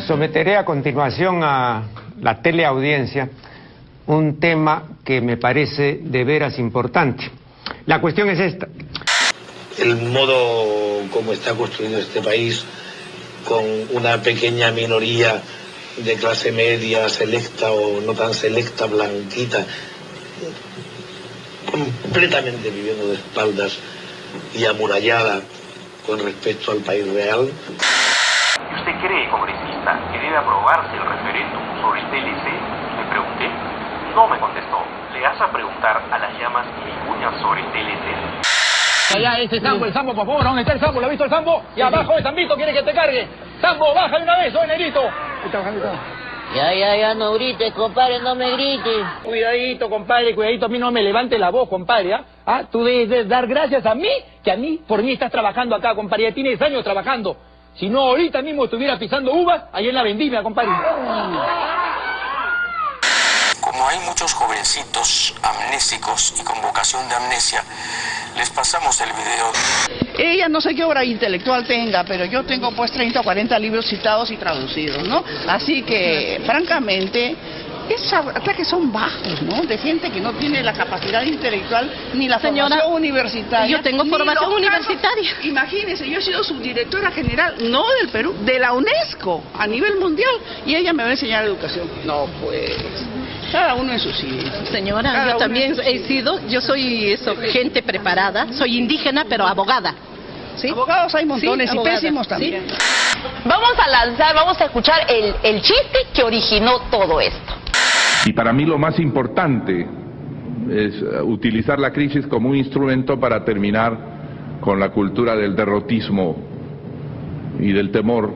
Someteré a continuación a la teleaudiencia un tema que me parece de veras importante. La cuestión es esta. El modo como está construido este país, con una pequeña minoría de clase media, selecta o no tan selecta, blanquita, completamente viviendo de espaldas y amurallada con respecto al país real. ¿Usted cree, congresista, que debe aprobarse el referéndum sobre el TLC? Le pregunté. No me contestó. Le vas a preguntar a las llamas y vicuñas sobre el TLC. Allá ese Sambo, el Sambo, por favor, ¿dónde está el Sambo? ¿Lo ha visto el Sambo? Y abajo el Zambito quiere que te cargue. Sambo, bájale una vez, soy negrito. Ya, no grites, compadre, no me grites. Cuidadito, compadre, cuidadito, a mí no me levante la voz, compadre, ¿ah? Tú debes dar gracias a mí, que por mí estás trabajando acá, compadre, ya tienes años trabajando. Si no, ahorita mismo estuviera pisando uvas, ahí en la vendimia, compadre. Como hay muchos jovencitos amnésicos y con vocación de amnesia, les pasamos el video. Ella no sé qué obra intelectual tenga, pero yo tengo pues 30 o 40 libros citados y traducidos, ¿no? Así que, francamente, esos ataques son bajos, ¿no? De gente que no tiene la capacidad intelectual ni la formación universitaria. Yo tengo formación universitaria. Imagínense, yo he sido subdirectora general, no del Perú, de la UNESCO, a nivel mundial, y ella me va a enseñar educación. No, pues... Cada uno en su sitio. Señora, yo también he sido, yo soy gente preparada, soy indígena pero abogada. ¿Sí? Abogados hay montones, sí, y pésimos también. ¿Sí? Vamos a escuchar el chiste que originó todo esto. Y para mí lo más importante es utilizar la crisis como un instrumento para terminar con la cultura del derrotismo y del temor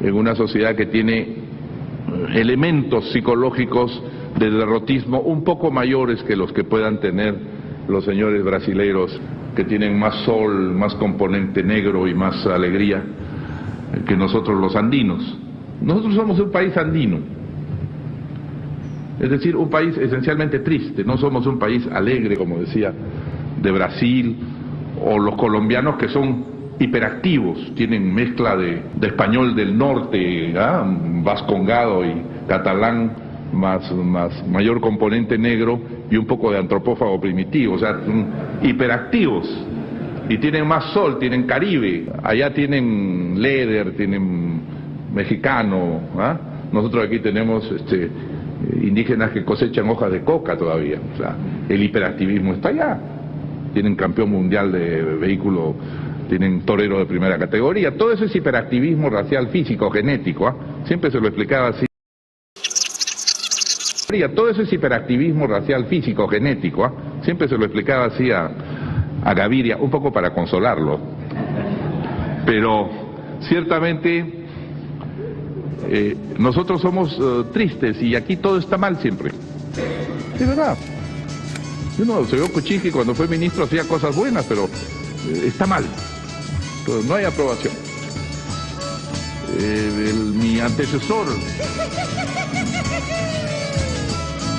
en una sociedad que tiene elementos psicológicos de derrotismo un poco mayores que los que puedan tener los señores brasileiros, que tienen más sol, más componente negro y más alegría que nosotros los andinos. Nosotros somos un país andino, es decir, un país esencialmente triste, no somos un país alegre, como decía, de Brasil, o los colombianos que son hiperactivos, tienen mezcla de español del norte, vascongado y catalán, más mayor componente negro y un poco de antropófago primitivo, o sea, hiperactivos, y tienen más sol, tienen Caribe, allá tienen Leder, tienen mexicano, nosotros aquí tenemos indígenas que cosechan hojas de coca todavía, o sea, el hiperactivismo está allá, tienen campeón mundial de vehículo, tienen torero de primera categoría, todo eso es hiperactivismo racial, físico, genético, siempre se lo explicaba así. Todo eso es hiperactivismo racial, físico, genético, siempre se lo explicaba así a Gaviria, un poco para consolarlo, pero ciertamente nosotros somos tristes y aquí todo está mal siempre, es verdad. Yo no, señor Kuczynski cuando fue ministro hacía cosas buenas, pero está mal. No hay aprobación. Mi antecesor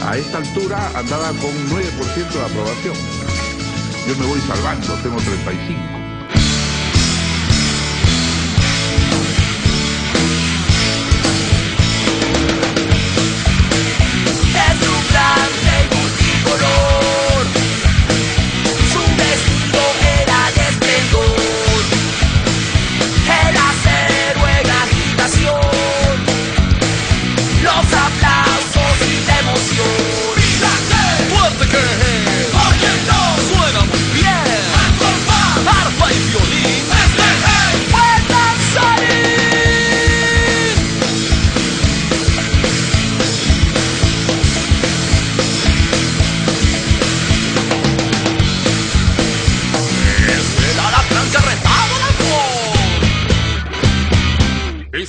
a esta altura andaba con 9% de aprobación. Yo me voy salvando, tengo 35.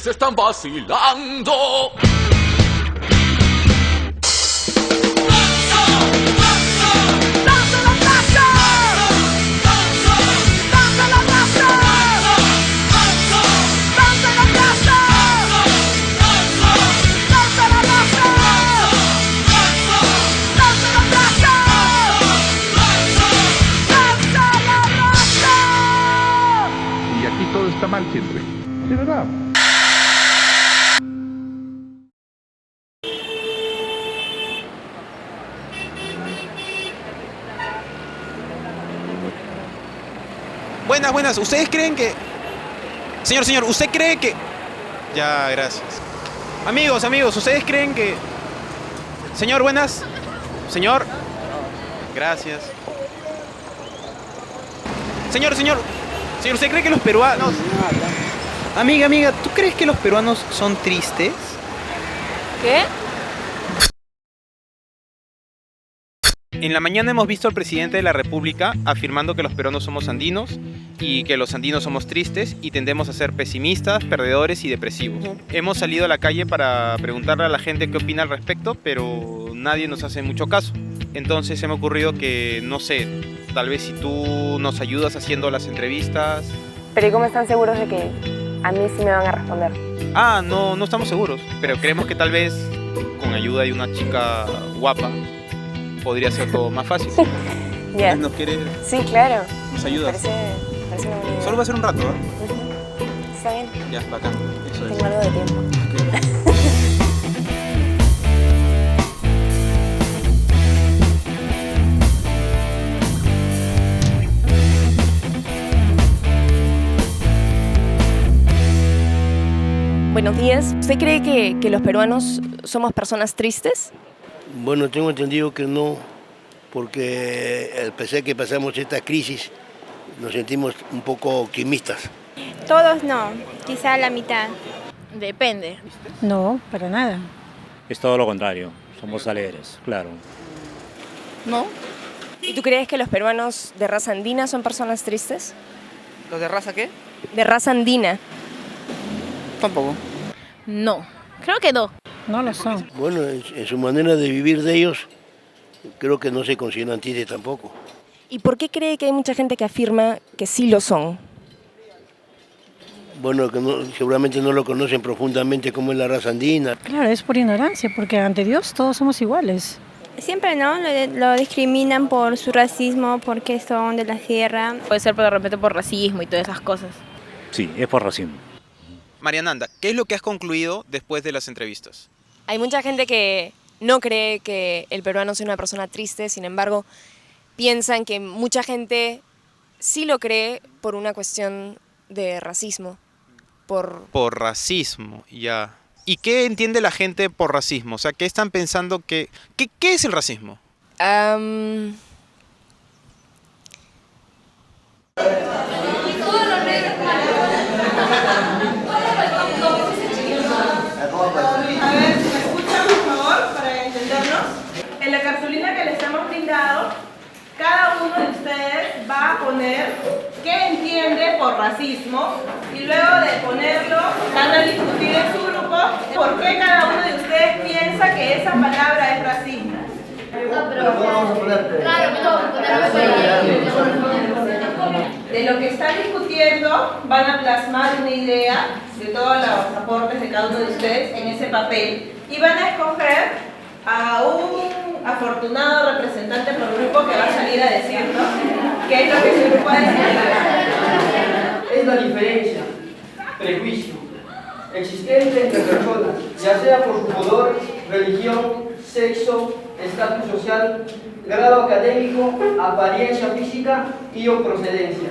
Se están vacilando. Y aquí todo está mal siempre, de verdad. Buenas. ¿Ustedes creen que... Señor, ¿usted cree que...? Ya, gracias. Amigos, ¿ustedes creen que... Señor, buenas. Señor. Gracias. Señor, ¿usted cree que los peruanos... Amiga, ¿tú crees que los peruanos son tristes? ¿Qué? En la mañana hemos visto al presidente de la República afirmando que los peruanos somos andinos y que los andinos somos tristes y tendemos a ser pesimistas, perdedores y depresivos. Hemos salido a la calle para preguntarle a la gente qué opina al respecto, pero nadie nos hace mucho caso. Entonces se me ha ocurrido que, no sé, tal vez si tú nos ayudas haciendo las entrevistas... Pero ¿y cómo están seguros de que a mí sí me van a responder? No estamos seguros, pero creemos que tal vez con ayuda de una chica guapa podría ser todo más fácil. Ya. ¿Nos quiere? Sí, claro. ¿Nos ayudas? Parece una buena idea. Solo va a ser un rato, ¿eh? Está bien. Ya, bacán. Eso es. Tengo algo de tiempo. Buenos días. ¿Usted cree que los peruanos somos personas tristes? Bueno, tengo entendido que no, porque al pesar que pasamos esta crisis, nos sentimos un poco optimistas. Todos no, quizá la mitad. Depende. No, para nada. Es todo lo contrario, somos alegres, claro. ¿No? ¿Y tú crees que los peruanos de raza andina son personas tristes? ¿Los de raza qué? De raza andina. Tampoco. No, creo que no. No lo son. Bueno, en su manera de vivir de ellos, creo que no se consideran tristes tampoco. ¿Y por qué cree que hay mucha gente que afirma que sí lo son? Bueno, que seguramente no lo conocen profundamente como es la raza andina. Claro, es por ignorancia, porque ante Dios todos somos iguales. Siempre, ¿no? Lo discriminan por su racismo, porque son de la sierra. Puede ser de repente por racismo y todas esas cosas. Sí, es por racismo. Mariananda, ¿qué es lo que has concluido después de las entrevistas? Hay mucha gente que no cree que el peruano sea una persona triste, sin embargo, piensan que mucha gente sí lo cree por una cuestión de racismo. Por racismo, ya. ¿Y qué entiende la gente por racismo? O sea, ¿qué están pensando que... ¿Qué es el racismo? En la cartulina que les hemos brindado, cada uno de ustedes va a poner qué entiende por racismo y luego de ponerlo van a discutir en su grupo por qué cada uno de ustedes piensa que esa palabra es racismo. De lo que están discutiendo van a plasmar una idea de todos los aportes de cada uno de ustedes en ese papel y van a escoger a un afortunado representante por grupo que va a salir a decirnos qué es lo que su grupo ha decidido. Es la diferencia, prejuicio, existente entre personas, ya sea por su color, religión, sexo, estatus social, grado académico, apariencia física y o procedencia.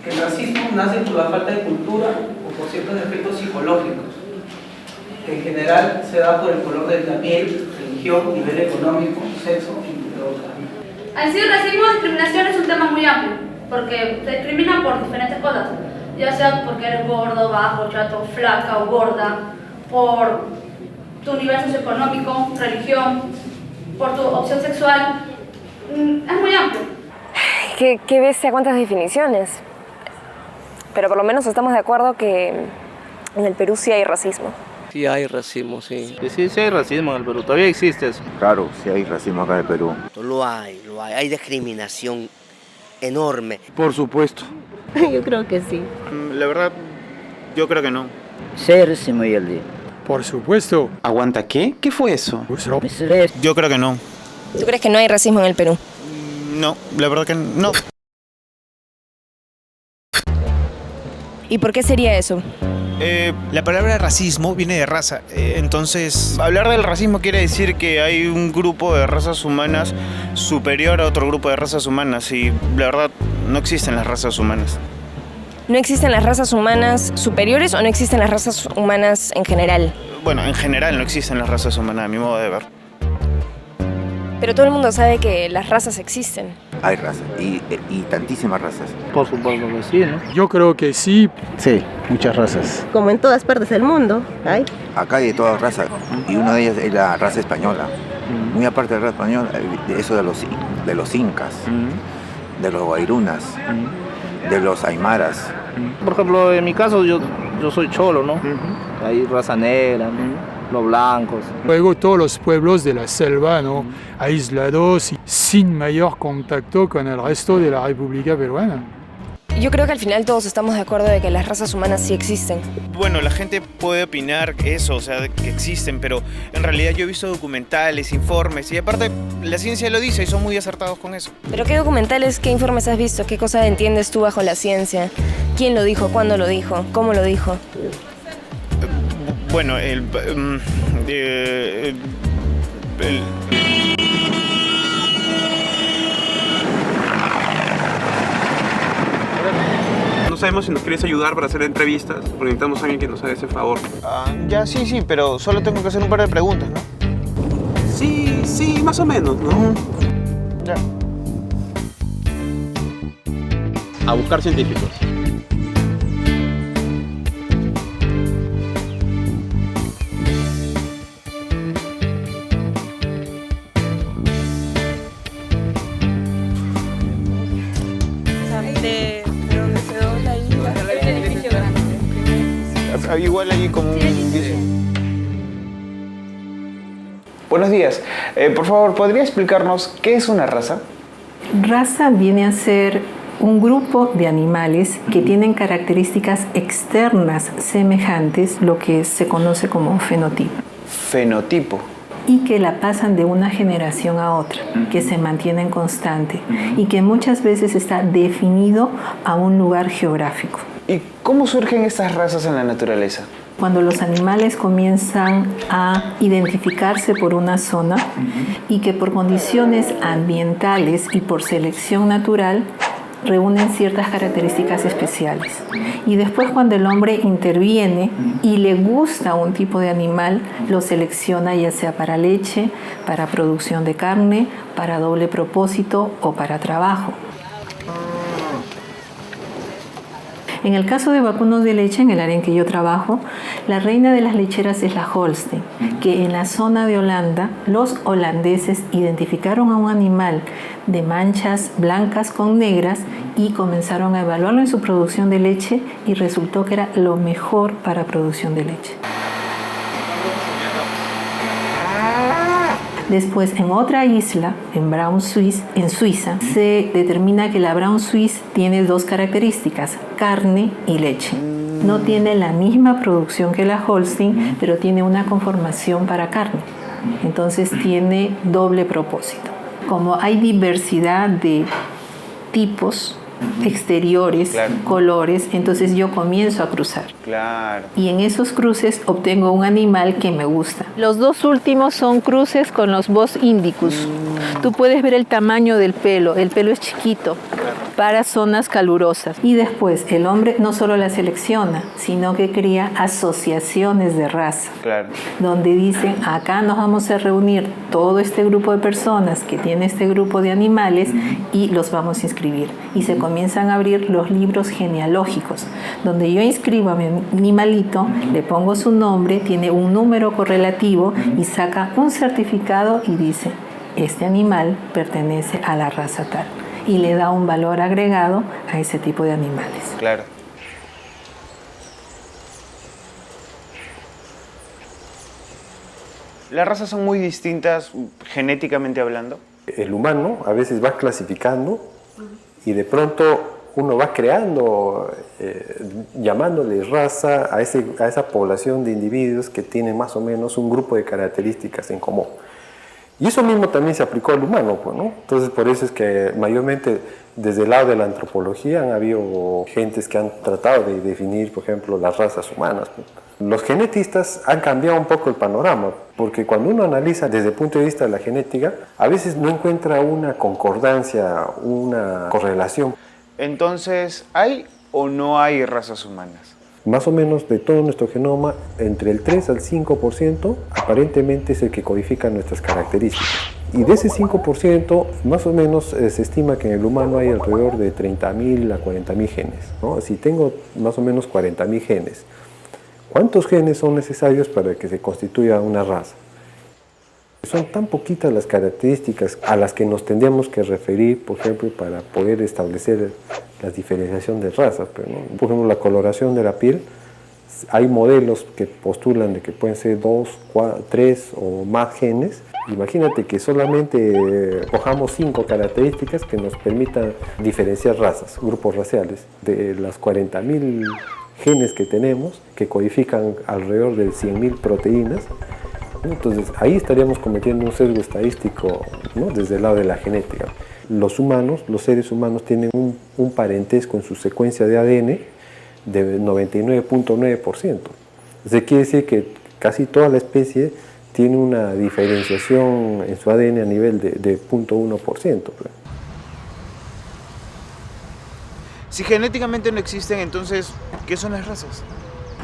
El racismo nace por la falta de cultura o por ciertos efectos psicológicos, que en general se da por el color de la piel, religión, nivel económico, sexo, entre otras. Así el racismo o discriminación es un tema muy amplio, porque te discriminan por diferentes cosas, ya sea porque eres gordo, bajo, chato, flaca o gorda, por tu nivel socioeconómico, religión, por tu opción sexual, es muy amplio. ¿Qué bestia, cuántas definiciones? Pero por lo menos estamos de acuerdo que en el Perú sí hay racismo. Sí hay racismo, sí. Sí hay racismo en el Perú, todavía existe eso. Claro, sí hay racismo acá en el Perú. Lo hay, hay discriminación enorme. Por supuesto. Yo creo que sí. La verdad, yo creo que no. Sí hay racismo y el día. Por supuesto. ¿Aguanta qué? ¿Qué fue eso? Yo creo que no. ¿Tú crees que no hay racismo en el Perú? No, la verdad que no. ¿Y por qué sería eso? La palabra racismo viene de raza, entonces hablar del racismo quiere decir que hay un grupo de razas humanas superior a otro grupo de razas humanas y la verdad no existen las razas humanas. ¿No existen las razas humanas superiores o no existen las razas humanas en general? Bueno, en general no existen las razas humanas, a mi modo de ver. Pero todo el mundo sabe que las razas existen. Hay razas y tantísimas razas. Por supuesto que sí, ¿no? Yo creo que sí. Sí, muchas razas. Como en todas partes del mundo, hay. Acá hay de todas razas y una de ellas es la raza española. Muy aparte de la raza española, eso de los incas, de los guairunas, de los aymaras. Por ejemplo, en mi caso yo soy cholo, ¿no? Hay raza negra, los blancos. Luego todos los pueblos de la selva, ¿no? Aislados y sin mayor contacto con el resto de la República Peruana. Yo creo que al final todos estamos de acuerdo de que las razas humanas sí existen. Bueno, la gente puede opinar eso, o sea, de que existen, pero en realidad yo he visto documentales, informes, y aparte la ciencia lo dice y son muy acertados con eso. ¿Pero qué documentales, qué informes has visto? ¿Qué cosas entiendes tú bajo la ciencia? ¿Quién lo dijo? ¿Cuándo lo dijo? ¿Cómo lo dijo? Bueno, No sabemos si nos quieres ayudar para hacer entrevistas, porque necesitamos a alguien que nos haga ese favor. Ya sí, pero solo tengo que hacer un par de preguntas, ¿no? Sí, más o menos, ¿no? Ya. A buscar científicos. Igual allí como un indicio. Buenos días. Por favor, ¿podría explicarnos qué es una raza? Raza viene a ser un grupo de animales que tienen características externas semejantes, lo que se conoce como fenotipo. Fenotipo. Y que la pasan de una generación a otra, que se mantienen constante y que muchas veces está definido a un lugar geográfico. ¿Y cómo surgen estas razas en la naturaleza? Cuando los animales comienzan a identificarse por una zona y que por condiciones ambientales y por selección natural reúnen ciertas características especiales. Y después cuando el hombre interviene y le gusta un tipo de animal, lo selecciona ya sea para leche, para producción de carne, para doble propósito o para trabajo. En el caso de vacunos de leche, en el área en que yo trabajo, la reina de las lecheras es la Holstein, que en la zona de Holanda, los holandeses identificaron a un animal de manchas blancas con negras y comenzaron a evaluarlo en su producción de leche y resultó que era lo mejor para producción de leche. Después, en otra isla, en Brown Swiss, en Suiza, se determina que la Brown Swiss tiene dos características, carne y leche. No tiene la misma producción que la Holstein, pero tiene una conformación para carne. Entonces tiene doble propósito. Como hay diversidad de tipos exteriores, claro, colores, entonces yo comienzo a cruzar. Claro. Y en esos cruces obtengo un animal que me gusta. Los dos últimos son cruces con los Bos indicus. Tú puedes ver el tamaño del pelo. El pelo es chiquito para zonas calurosas. Y después el hombre no solo la selecciona, sino que cría asociaciones de raza. Claro. Donde dicen, acá nos vamos a reunir todo este grupo de personas que tiene este grupo de animales y los vamos a inscribir. Y se comienzan a abrir los libros genealógicos, donde yo inscribo a mi animalito, le pongo su nombre, tiene un número correlativo y saca un certificado y dice, este animal pertenece a la raza tal. Y le da un valor agregado a ese tipo de animales. Claro. ¿Las razas son muy distintas genéticamente hablando? El humano a veces va clasificando y de pronto uno va creando, llamándole raza a esa población de individuos que tienen más o menos un grupo de características en común. Y eso mismo también se aplicó al humano, pues, ¿no? Entonces por eso es que mayormente desde el lado de la antropología han habido gentes que han tratado de definir, por ejemplo, las razas humanas, pues. Los genetistas han cambiado un poco el panorama, porque cuando uno analiza desde el punto de vista de la genética, a veces no encuentra una concordancia, una correlación. Entonces, ¿hay o no hay razas humanas? Más o menos de todo nuestro genoma, entre el 3 al 5% aparentemente es el que codifica nuestras características. Y de ese 5%, más o menos se estima que en el humano hay alrededor de 30.000 a 40.000 genes, ¿no? Si tengo más o menos 40.000 genes, ¿cuántos genes son necesarios para que se constituya una raza? Son tan poquitas las características a las que nos tendríamos que referir, por ejemplo, para poder establecer la diferenciación de razas. Pero, ¿no? Por ejemplo, la coloración de la piel, hay modelos que postulan de que pueden ser 2, 4, 3 o más genes. Imagínate que solamente cojamos 5 características que nos permitan diferenciar razas, grupos raciales. De las 40.000 genes que tenemos, que codifican alrededor de 100.000 proteínas, entonces ahí estaríamos cometiendo un sesgo estadístico, ¿no? Desde el lado de la genética. Los humanos, los seres humanos tienen un parentesco en su secuencia de ADN de 99.9%. Eso quiere decir que casi toda la especie tiene una diferenciación en su ADN a nivel de 0.1%. Si genéticamente no existen, entonces, ¿qué son las razas?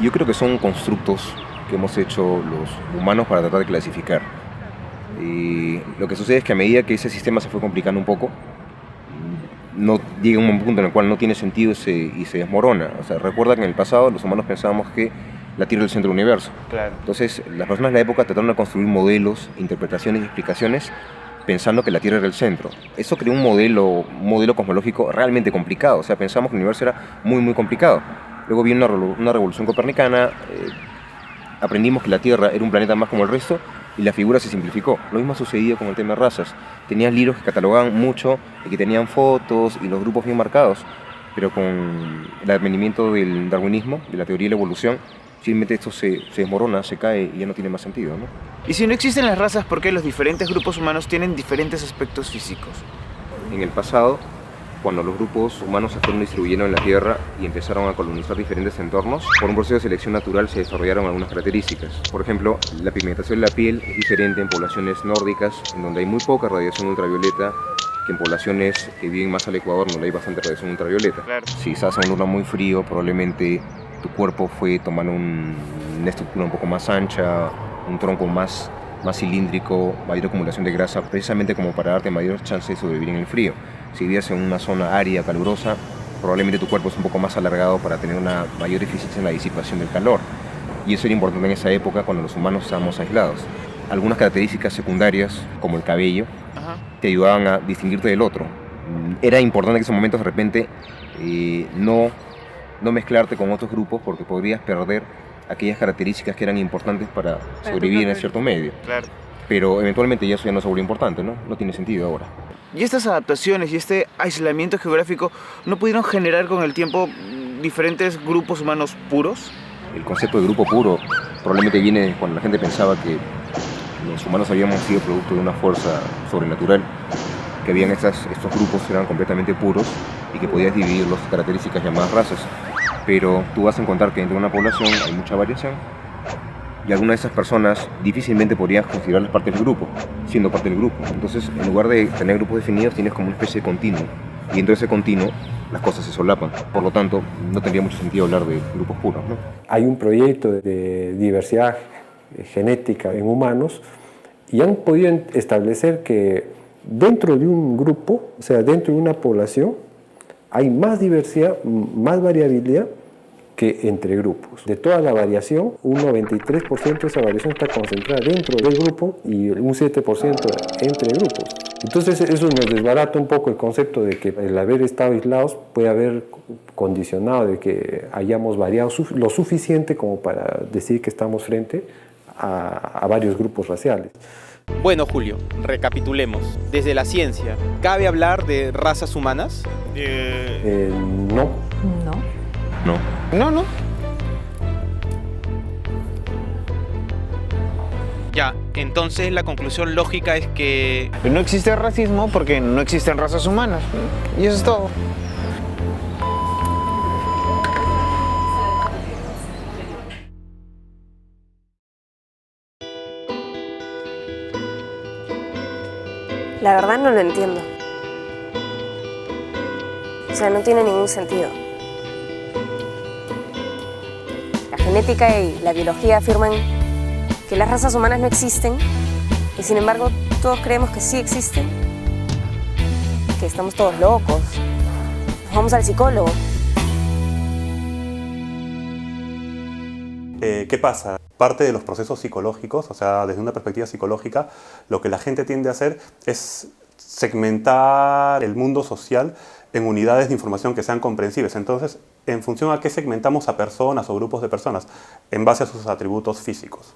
Yo creo que son constructos que hemos hecho los humanos para tratar de clasificar. Y lo que sucede es que a medida que ese sistema se fue complicando un poco, no llega un punto en el cual no tiene sentido y se desmorona. O sea, recuerda que en el pasado los humanos pensábamos que la Tierra es el centro del universo. Claro. Entonces, las personas de la época trataron de construir modelos, interpretaciones y explicaciones pensando que la Tierra era el centro. Eso creó un modelo cosmológico realmente complicado. O sea, pensamos que el universo era muy, muy complicado. Luego vino una revolución copernicana, aprendimos que la Tierra era un planeta más como el resto y la figura se simplificó. Lo mismo ha sucedido con el tema de razas. Tenías libros que catalogaban mucho y que tenían fotos y los grupos bien marcados, pero con el advenimiento del darwinismo, de la teoría de la evolución, simplemente esto se desmorona, se cae y ya no tiene más sentido, ¿no? Y si no existen las razas, ¿por qué los diferentes grupos humanos tienen diferentes aspectos físicos? En el pasado, cuando los grupos humanos se fueron distribuyendo en la Tierra y empezaron a colonizar diferentes entornos, por un proceso de selección natural se desarrollaron algunas características. Por ejemplo, la pigmentación de la piel es diferente en poblaciones nórdicas, en donde hay muy poca radiación ultravioleta, que en poblaciones que viven más al Ecuador, donde hay bastante radiación ultravioleta. Claro. Si estás en un lugar muy frío, probablemente tu cuerpo fue tomando una estructura un poco más ancha, un tronco más cilíndrico, mayor acumulación de grasa, precisamente como para darte mayor chance de sobrevivir en el frío. Si vivías en una zona árida, calurosa, probablemente tu cuerpo es un poco más alargado para tener una mayor eficiencia en la disipación del calor. Y eso era importante en esa época cuando los humanos estábamos aislados. Algunas características secundarias, como el cabello, te ayudaban a distinguirte del otro. Era importante en esos momentos de repente no mezclarte con otros grupos porque podrías perder aquellas características que eran importantes para sobrevivir en cierto medio. Claro. Pero eventualmente eso ya no se volvió importante, ¿no? No tiene sentido ahora. ¿Y estas adaptaciones y este aislamiento geográfico no pudieron generar con el tiempo diferentes grupos humanos puros? El concepto de grupo puro probablemente viene cuando la gente pensaba que los humanos habíamos sido producto de una fuerza sobrenatural, que habían estos grupos que eran completamente puros y que podías dividir las características llamadas razas. Pero tú vas a encontrar que dentro de una población hay mucha variación y algunas de esas personas difícilmente podrías considerarlas parte del grupo, siendo parte del grupo. Entonces, en lugar de tener grupos definidos, tienes como una especie de continuo. Y dentro de ese continuo, las cosas se solapan. Por lo tanto, no tendría mucho sentido hablar de grupos puros, ¿no? Hay un proyecto de diversidad genética en humanos y han podido establecer que dentro de un grupo, o sea, dentro de una población, hay más diversidad, más variabilidad que entre grupos. De toda la variación, un 93% de esa variación está concentrada dentro del grupo y un 7% entre grupos. Entonces eso nos desbarata un poco el concepto de que el haber estado aislados puede haber condicionado de que hayamos variado lo suficiente como para decir que estamos frente a varios grupos raciales. Bueno, Julio, recapitulemos. Desde la ciencia, ¿cabe hablar de razas humanas? No. No. Ya, entonces la conclusión lógica es que no existe racismo porque no existen razas humanas. Y eso es todo. La verdad no lo entiendo. O sea, no tiene ningún sentido. genética y la biología afirman que las razas humanas no existen y sin embargo todos creemos que sí existen, que estamos todos locos, nos vamos al psicólogo. ¿Qué pasa? Parte de los procesos psicológicos, o sea, desde una perspectiva psicológica, lo que la gente tiende a hacer es segmentar el mundo social en unidades de información que sean comprensibles. Entonces, en función a qué segmentamos a personas o grupos de personas, en base a sus atributos físicos,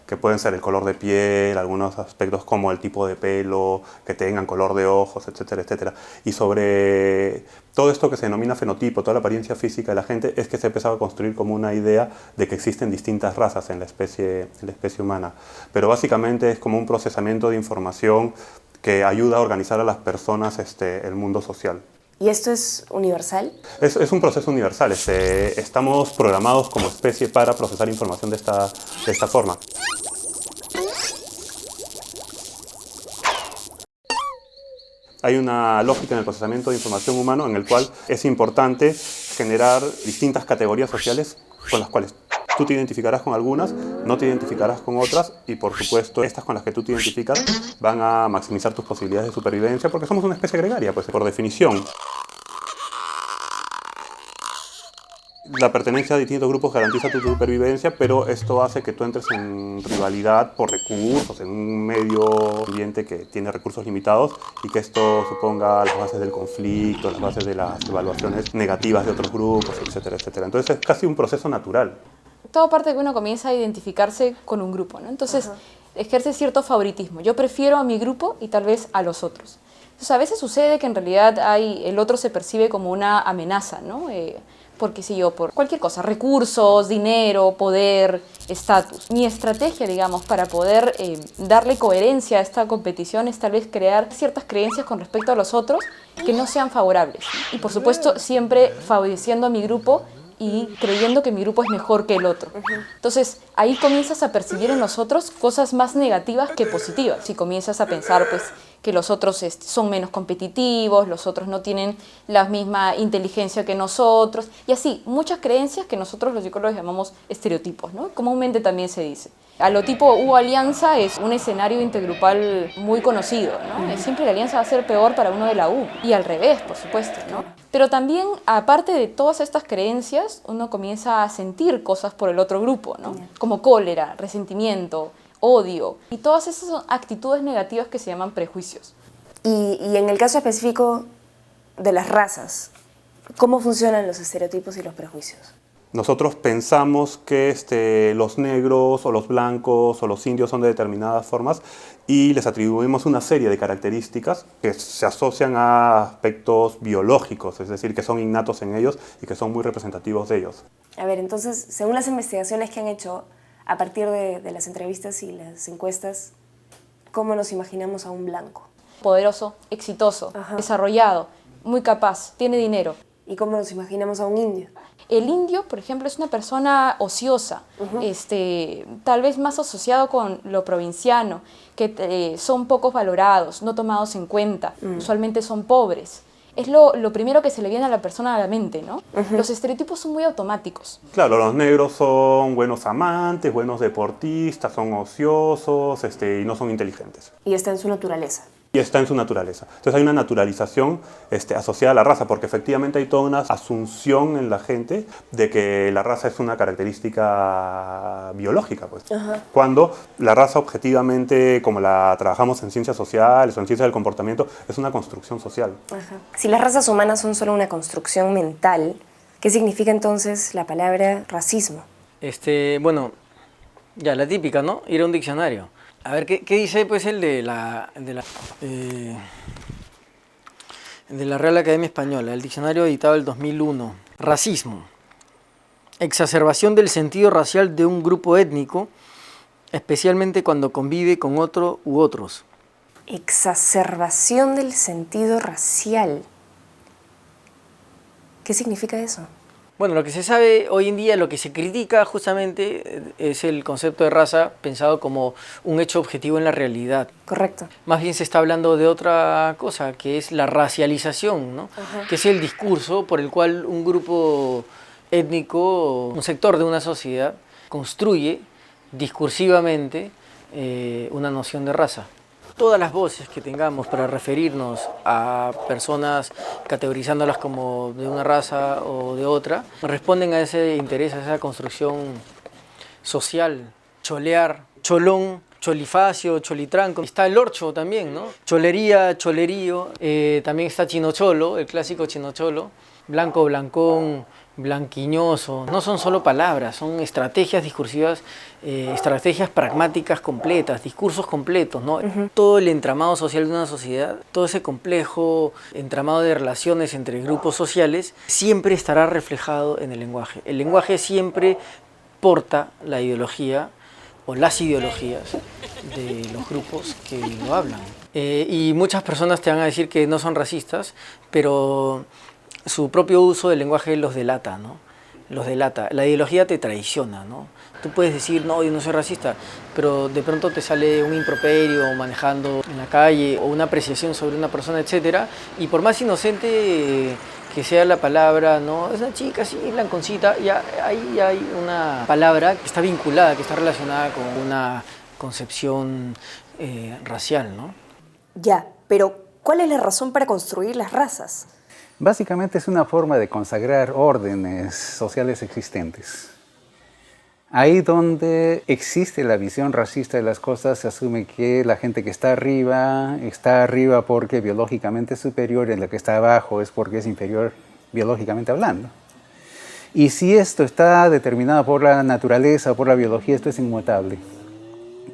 que pueden ser el color de piel, algunos aspectos como el tipo de pelo, que tengan color de ojos, etcétera, etcétera. Y sobre todo esto que se denomina fenotipo, toda la apariencia física de la gente, es que se ha empezado a construir como una idea de que existen distintas razas en la especie humana. Pero básicamente es como un procesamiento de información que ayuda a organizar a las personas el mundo social. ¿Y esto es universal? Es un proceso universal. Estamos programados como especie para procesar información de esta forma. Hay una lógica en el procesamiento de información humano en el cual es importante generar distintas categorías sociales con las cuales tú te identificarás con algunas, no te identificarás con otras y por supuesto estas con las que tú te identificas van a maximizar tus posibilidades de supervivencia porque somos una especie gregaria, pues por definición. La pertenencia a distintos grupos garantiza tu supervivencia, pero esto hace que tú entres en rivalidad por recursos, en un medio ambiente que tiene recursos limitados y que esto suponga las bases del conflicto, las bases de las evaluaciones negativas de otros grupos, etcétera, etcétera. Entonces es casi un proceso natural. Todo parte de que uno comienza a identificarse con un grupo, ¿no? Entonces ejerce cierto favoritismo. Yo prefiero a mi grupo y tal vez a los otros. Entonces a veces sucede que en realidad el otro se percibe como una amenaza, ¿no? Por cualquier cosa, recursos, dinero, poder, estatus. Mi estrategia, digamos, para poder darle coherencia a esta competición es tal vez crear ciertas creencias con respecto a los otros que no sean favorables. Y por supuesto siempre favoreciendo a mi grupo y creyendo que mi grupo es mejor que el otro. Entonces ahí comienzas a percibir en los otros cosas más negativas que positivas. Si comienzas a pensar pues que los otros son menos competitivos, los otros no tienen la misma inteligencia que nosotros, y así, muchas creencias que nosotros los psicólogos llamamos estereotipos, ¿no? Comúnmente también se dice. A lo tipo U-alianza es un escenario intergrupal muy conocido, ¿no? Siempre la alianza va a ser peor para uno de la U, y al revés, por supuesto, ¿no? Pero también, aparte de todas estas creencias, uno comienza a sentir cosas por el otro grupo, ¿no? Como cólera, resentimiento, odio, y todas esas son actitudes negativas que se llaman prejuicios. Y en el caso específico de las razas, ¿cómo funcionan los estereotipos y los prejuicios? Nosotros pensamos que los negros o los blancos o los indios son de determinadas formas y les atribuimos una serie de características que se asocian a aspectos biológicos, es decir, que son innatos en ellos y que son muy representativos de ellos. A ver, entonces, según las investigaciones que han hecho, a partir de las entrevistas y las encuestas, ¿cómo nos imaginamos a un blanco? Poderoso, exitoso, desarrollado, muy capaz, tiene dinero. ¿Y cómo nos imaginamos a un indio? El indio, por ejemplo, es una persona ociosa, tal vez más asociado con lo provinciano, que son pocos valorados, no tomados en cuenta, usualmente son pobres. Es lo primero que se le viene a la persona a la mente, ¿no? Los estereotipos son muy automáticos. Claro, los negros son buenos amantes, buenos deportistas, son ociosos y no son inteligentes. Y está en su naturaleza. Y está en su naturaleza. Entonces hay una naturalización asociada a la raza, porque efectivamente hay toda una asunción en la gente de que la raza es una característica biológica, pues. Cuando la raza objetivamente, como la trabajamos en ciencias sociales o en ciencias del comportamiento, es una construcción social. Si las razas humanas son solo una construcción mental, ¿qué significa entonces la palabra racismo? Bueno, ya la típica, ¿no? Ir a un diccionario. A ver, ¿qué dice pues el de la Real Academia Española, el diccionario editado del 2001? Racismo. Exacerbación del sentido racial de un grupo étnico, especialmente cuando convive con otro u otros. Exacerbación del sentido racial. ¿Qué significa eso? Bueno, lo que se sabe hoy en día, lo que se critica justamente es el concepto de raza pensado como un hecho objetivo en la realidad. Correcto. Más bien se está hablando de otra cosa, que es la racialización, ¿no? Que es el discurso por el cual un grupo étnico, un sector de una sociedad, construye discursivamente una noción de raza. Todas las voces que tengamos para referirnos a personas categorizándolas como de una raza o de otra, responden a ese interés, a esa construcción social. Cholear, cholón, cholifacio, cholitranco. Está el orcho también, ¿no? Cholería, cholerío. También está chinocholo, el clásico chinocholo. Blanco, blancón, blanquiñoso. No son solo palabras, son estrategias discursivas, estrategias pragmáticas completas, discursos completos, ¿no? Todo el entramado social de una sociedad, todo ese complejo entramado de relaciones entre grupos sociales, siempre estará reflejado en el lenguaje. El lenguaje siempre porta la ideología o las ideologías de los grupos que lo hablan. Y muchas personas te van a decir que no son racistas, pero su propio uso del lenguaje los delata, ¿no? Los delata. La ideología te traiciona, ¿no? Tú puedes decir, no, yo no soy racista, pero de pronto te sale un improperio manejando en la calle o una apreciación sobre una persona, etcétera, y por más inocente que sea la palabra, ¿no? Es una chica así, blanconcita, ya ahí hay una palabra que está vinculada, que está relacionada con una concepción racial, ¿no? Ya, pero ¿cuál es la razón para construir las razas? Básicamente es una forma de consagrar órdenes sociales existentes. Ahí donde existe la visión racista de las cosas, se asume que la gente que está arriba porque biológicamente es superior y la que está abajo es porque es inferior biológicamente hablando. Y si esto está determinado por la naturaleza o por la biología, esto es inmutable.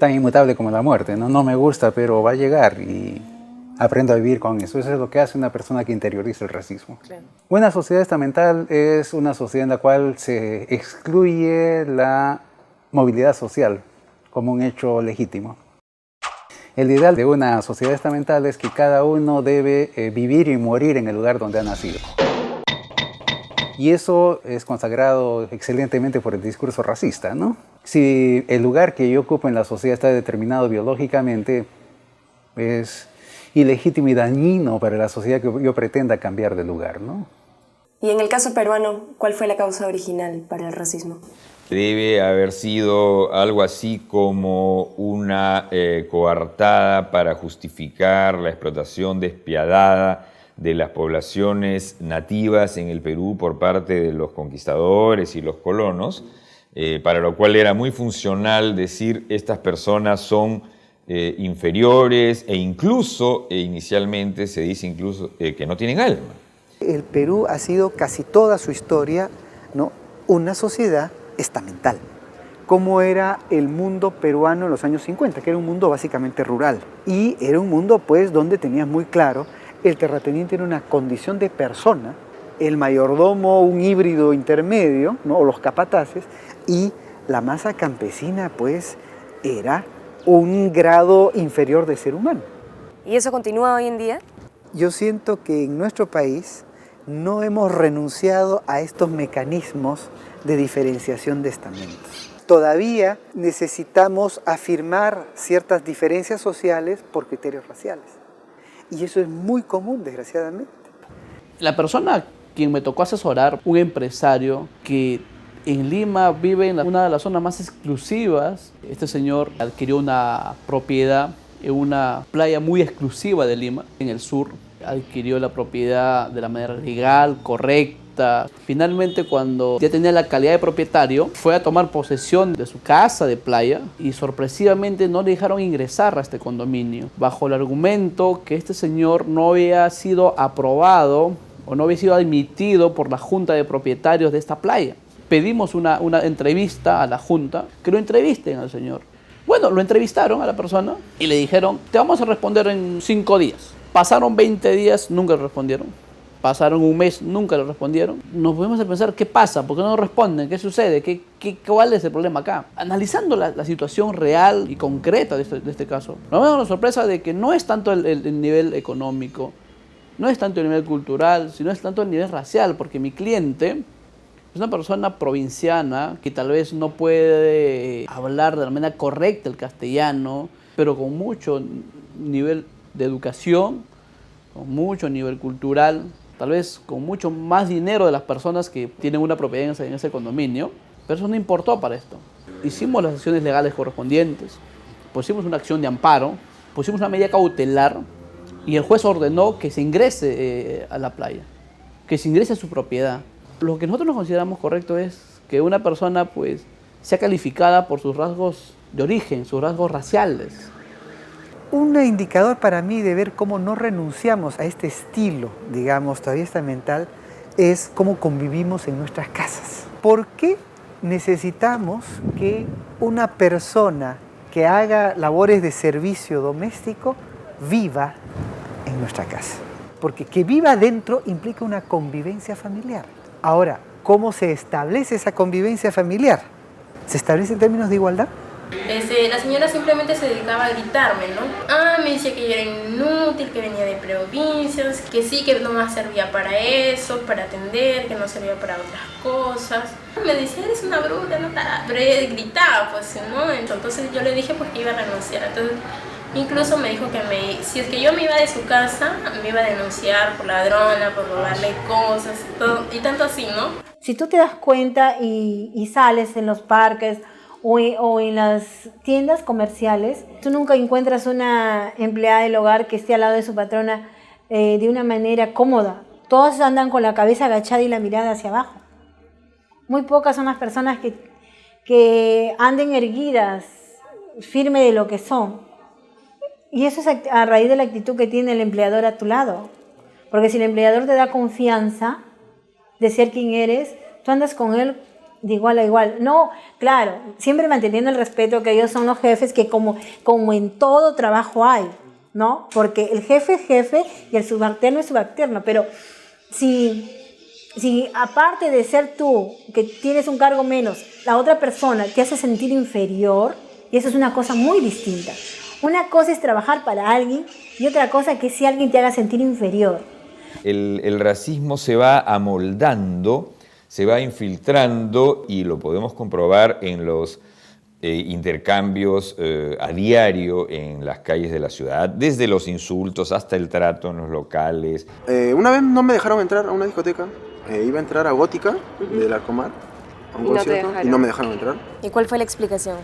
Tan inmutable como la muerte, ¿no? No me gusta, pero va a llegar y aprendo a vivir con eso. Eso es lo que hace una persona que interioriza el racismo. Claro. Una sociedad estamental es una sociedad en la cual se excluye la movilidad social como un hecho legítimo. El ideal de una sociedad estamental es que cada uno debe vivir y morir en el lugar donde ha nacido. Y eso es consagrado excelentemente por el discurso racista, ¿no? Si el lugar que yo ocupo en la sociedad está determinado biológicamente, es ilegítimo y dañino para la sociedad que yo pretenda cambiar de lugar, ¿no? Y en el caso peruano, ¿cuál fue la causa original para el racismo? Debe haber sido algo así como una coartada para justificar la explotación despiadada de las poblaciones nativas en el Perú por parte de los conquistadores y los colonos, para lo cual era muy funcional decir estas personas son inferiores e incluso, inicialmente se dice incluso que no tienen alma. El Perú ha sido casi toda su historia, ¿no?, una sociedad estamental. ¿Cómo era el mundo peruano en los años 50? Que era un mundo básicamente rural. Y era un mundo, pues, donde tenías muy claro, el terrateniente era una condición de persona, el mayordomo un híbrido intermedio, ¿no?, o los capataces, y la masa campesina, pues, era un grado inferior de ser humano. ¿Y eso continúa hoy en día? Yo siento que en nuestro país no hemos renunciado a estos mecanismos de diferenciación de estamentos. Todavía necesitamos afirmar ciertas diferencias sociales por criterios raciales. Y eso es muy común, desgraciadamente. La persona quien me tocó asesorar, un empresario que en Lima vive en una de las zonas más exclusivas. Este señor adquirió una propiedad en una playa muy exclusiva de Lima, en el sur. Adquirió la propiedad de la manera legal, correcta. Finalmente, cuando ya tenía la calidad de propietario, fue a tomar posesión de su casa de playa y sorpresivamente no le dejaron ingresar a este condominio, bajo el argumento que este señor no había sido aprobado o no había sido admitido por la junta de propietarios de esta playa. Pedimos una entrevista a la junta, que lo entrevisten al señor. Bueno, lo entrevistaron a la persona y le dijeron, te vamos a responder en 5 días. Pasaron 20 días, nunca le respondieron. Pasaron un mes, nunca le respondieron. Nos podemos pensar, ¿qué pasa? ¿Por qué no responden? ¿Qué sucede? ¿Cuál es el problema acá? Analizando la situación real y concreta de este caso, nos vemos la sorpresa de que no es tanto el nivel económico, no es tanto el nivel cultural, sino es tanto el nivel racial, porque mi cliente es una persona provinciana que tal vez no puede hablar de la manera correcta el castellano, pero con mucho nivel de educación, con mucho nivel cultural, tal vez con mucho más dinero de las personas que tienen una propiedad en ese condominio, pero eso no importó para esto. Hicimos las acciones legales correspondientes, pusimos una acción de amparo, pusimos una medida cautelar y el juez ordenó que se ingrese a la playa, que se ingrese a su propiedad. Lo que nosotros nos consideramos correcto es que una persona pues sea calificada por sus rasgos de origen, sus rasgos raciales. Un indicador para mí de ver cómo no renunciamos a este estilo, digamos, todavía estamental, es cómo convivimos en nuestras casas. ¿Por qué necesitamos que una persona que haga labores de servicio doméstico viva en nuestra casa? Porque que viva dentro implica una convivencia familiar. Ahora, ¿cómo se establece esa convivencia familiar? ¿Se establece en términos de igualdad? La señora simplemente se dedicaba a gritarme, ¿no? Me decía que yo era inútil, que venía de provincias, que sí, que no más servía para eso, para atender, que no servía para otras cosas. Me decía, eres una bruja, no tarada. Pero ella gritaba, pues, ¿no? Entonces yo le dije pues que iba a renunciar. Entonces, incluso me dijo que si es que yo me iba de su casa, me iba a denunciar por ladrona, por robarle cosas, y tanto así, ¿no? Si tú te das cuenta y sales en los parques o en las tiendas comerciales, tú nunca encuentras una empleada del hogar que esté al lado de su patrona de una manera cómoda. Todos andan con la cabeza agachada y la mirada hacia abajo. Muy pocas son las personas que anden erguidas, firmes de lo que son. Y eso es a raíz de la actitud que tiene el empleador a tu lado. Porque si el empleador te da confianza de ser quien eres, tú andas con él de igual a igual. No, claro, siempre manteniendo el respeto, que ellos son los jefes, que como en todo trabajo hay, ¿no? Porque el jefe es jefe y el subalterno es subalterno. Pero si aparte de ser tú, que tienes un cargo menos, la otra persona te hace sentir inferior, y eso es una cosa muy distinta. Una cosa es trabajar para alguien y otra cosa que si alguien te haga sentir inferior. El racismo se va amoldando, se va infiltrando y lo podemos comprobar en los intercambios a diario en las calles de la ciudad, desde los insultos hasta el trato en los locales. Una vez no me dejaron entrar a una discoteca, iba a entrar a Gótica del Arcomar, a un concierto, y no me dejaron entrar. ¿Y cuál fue la explicación?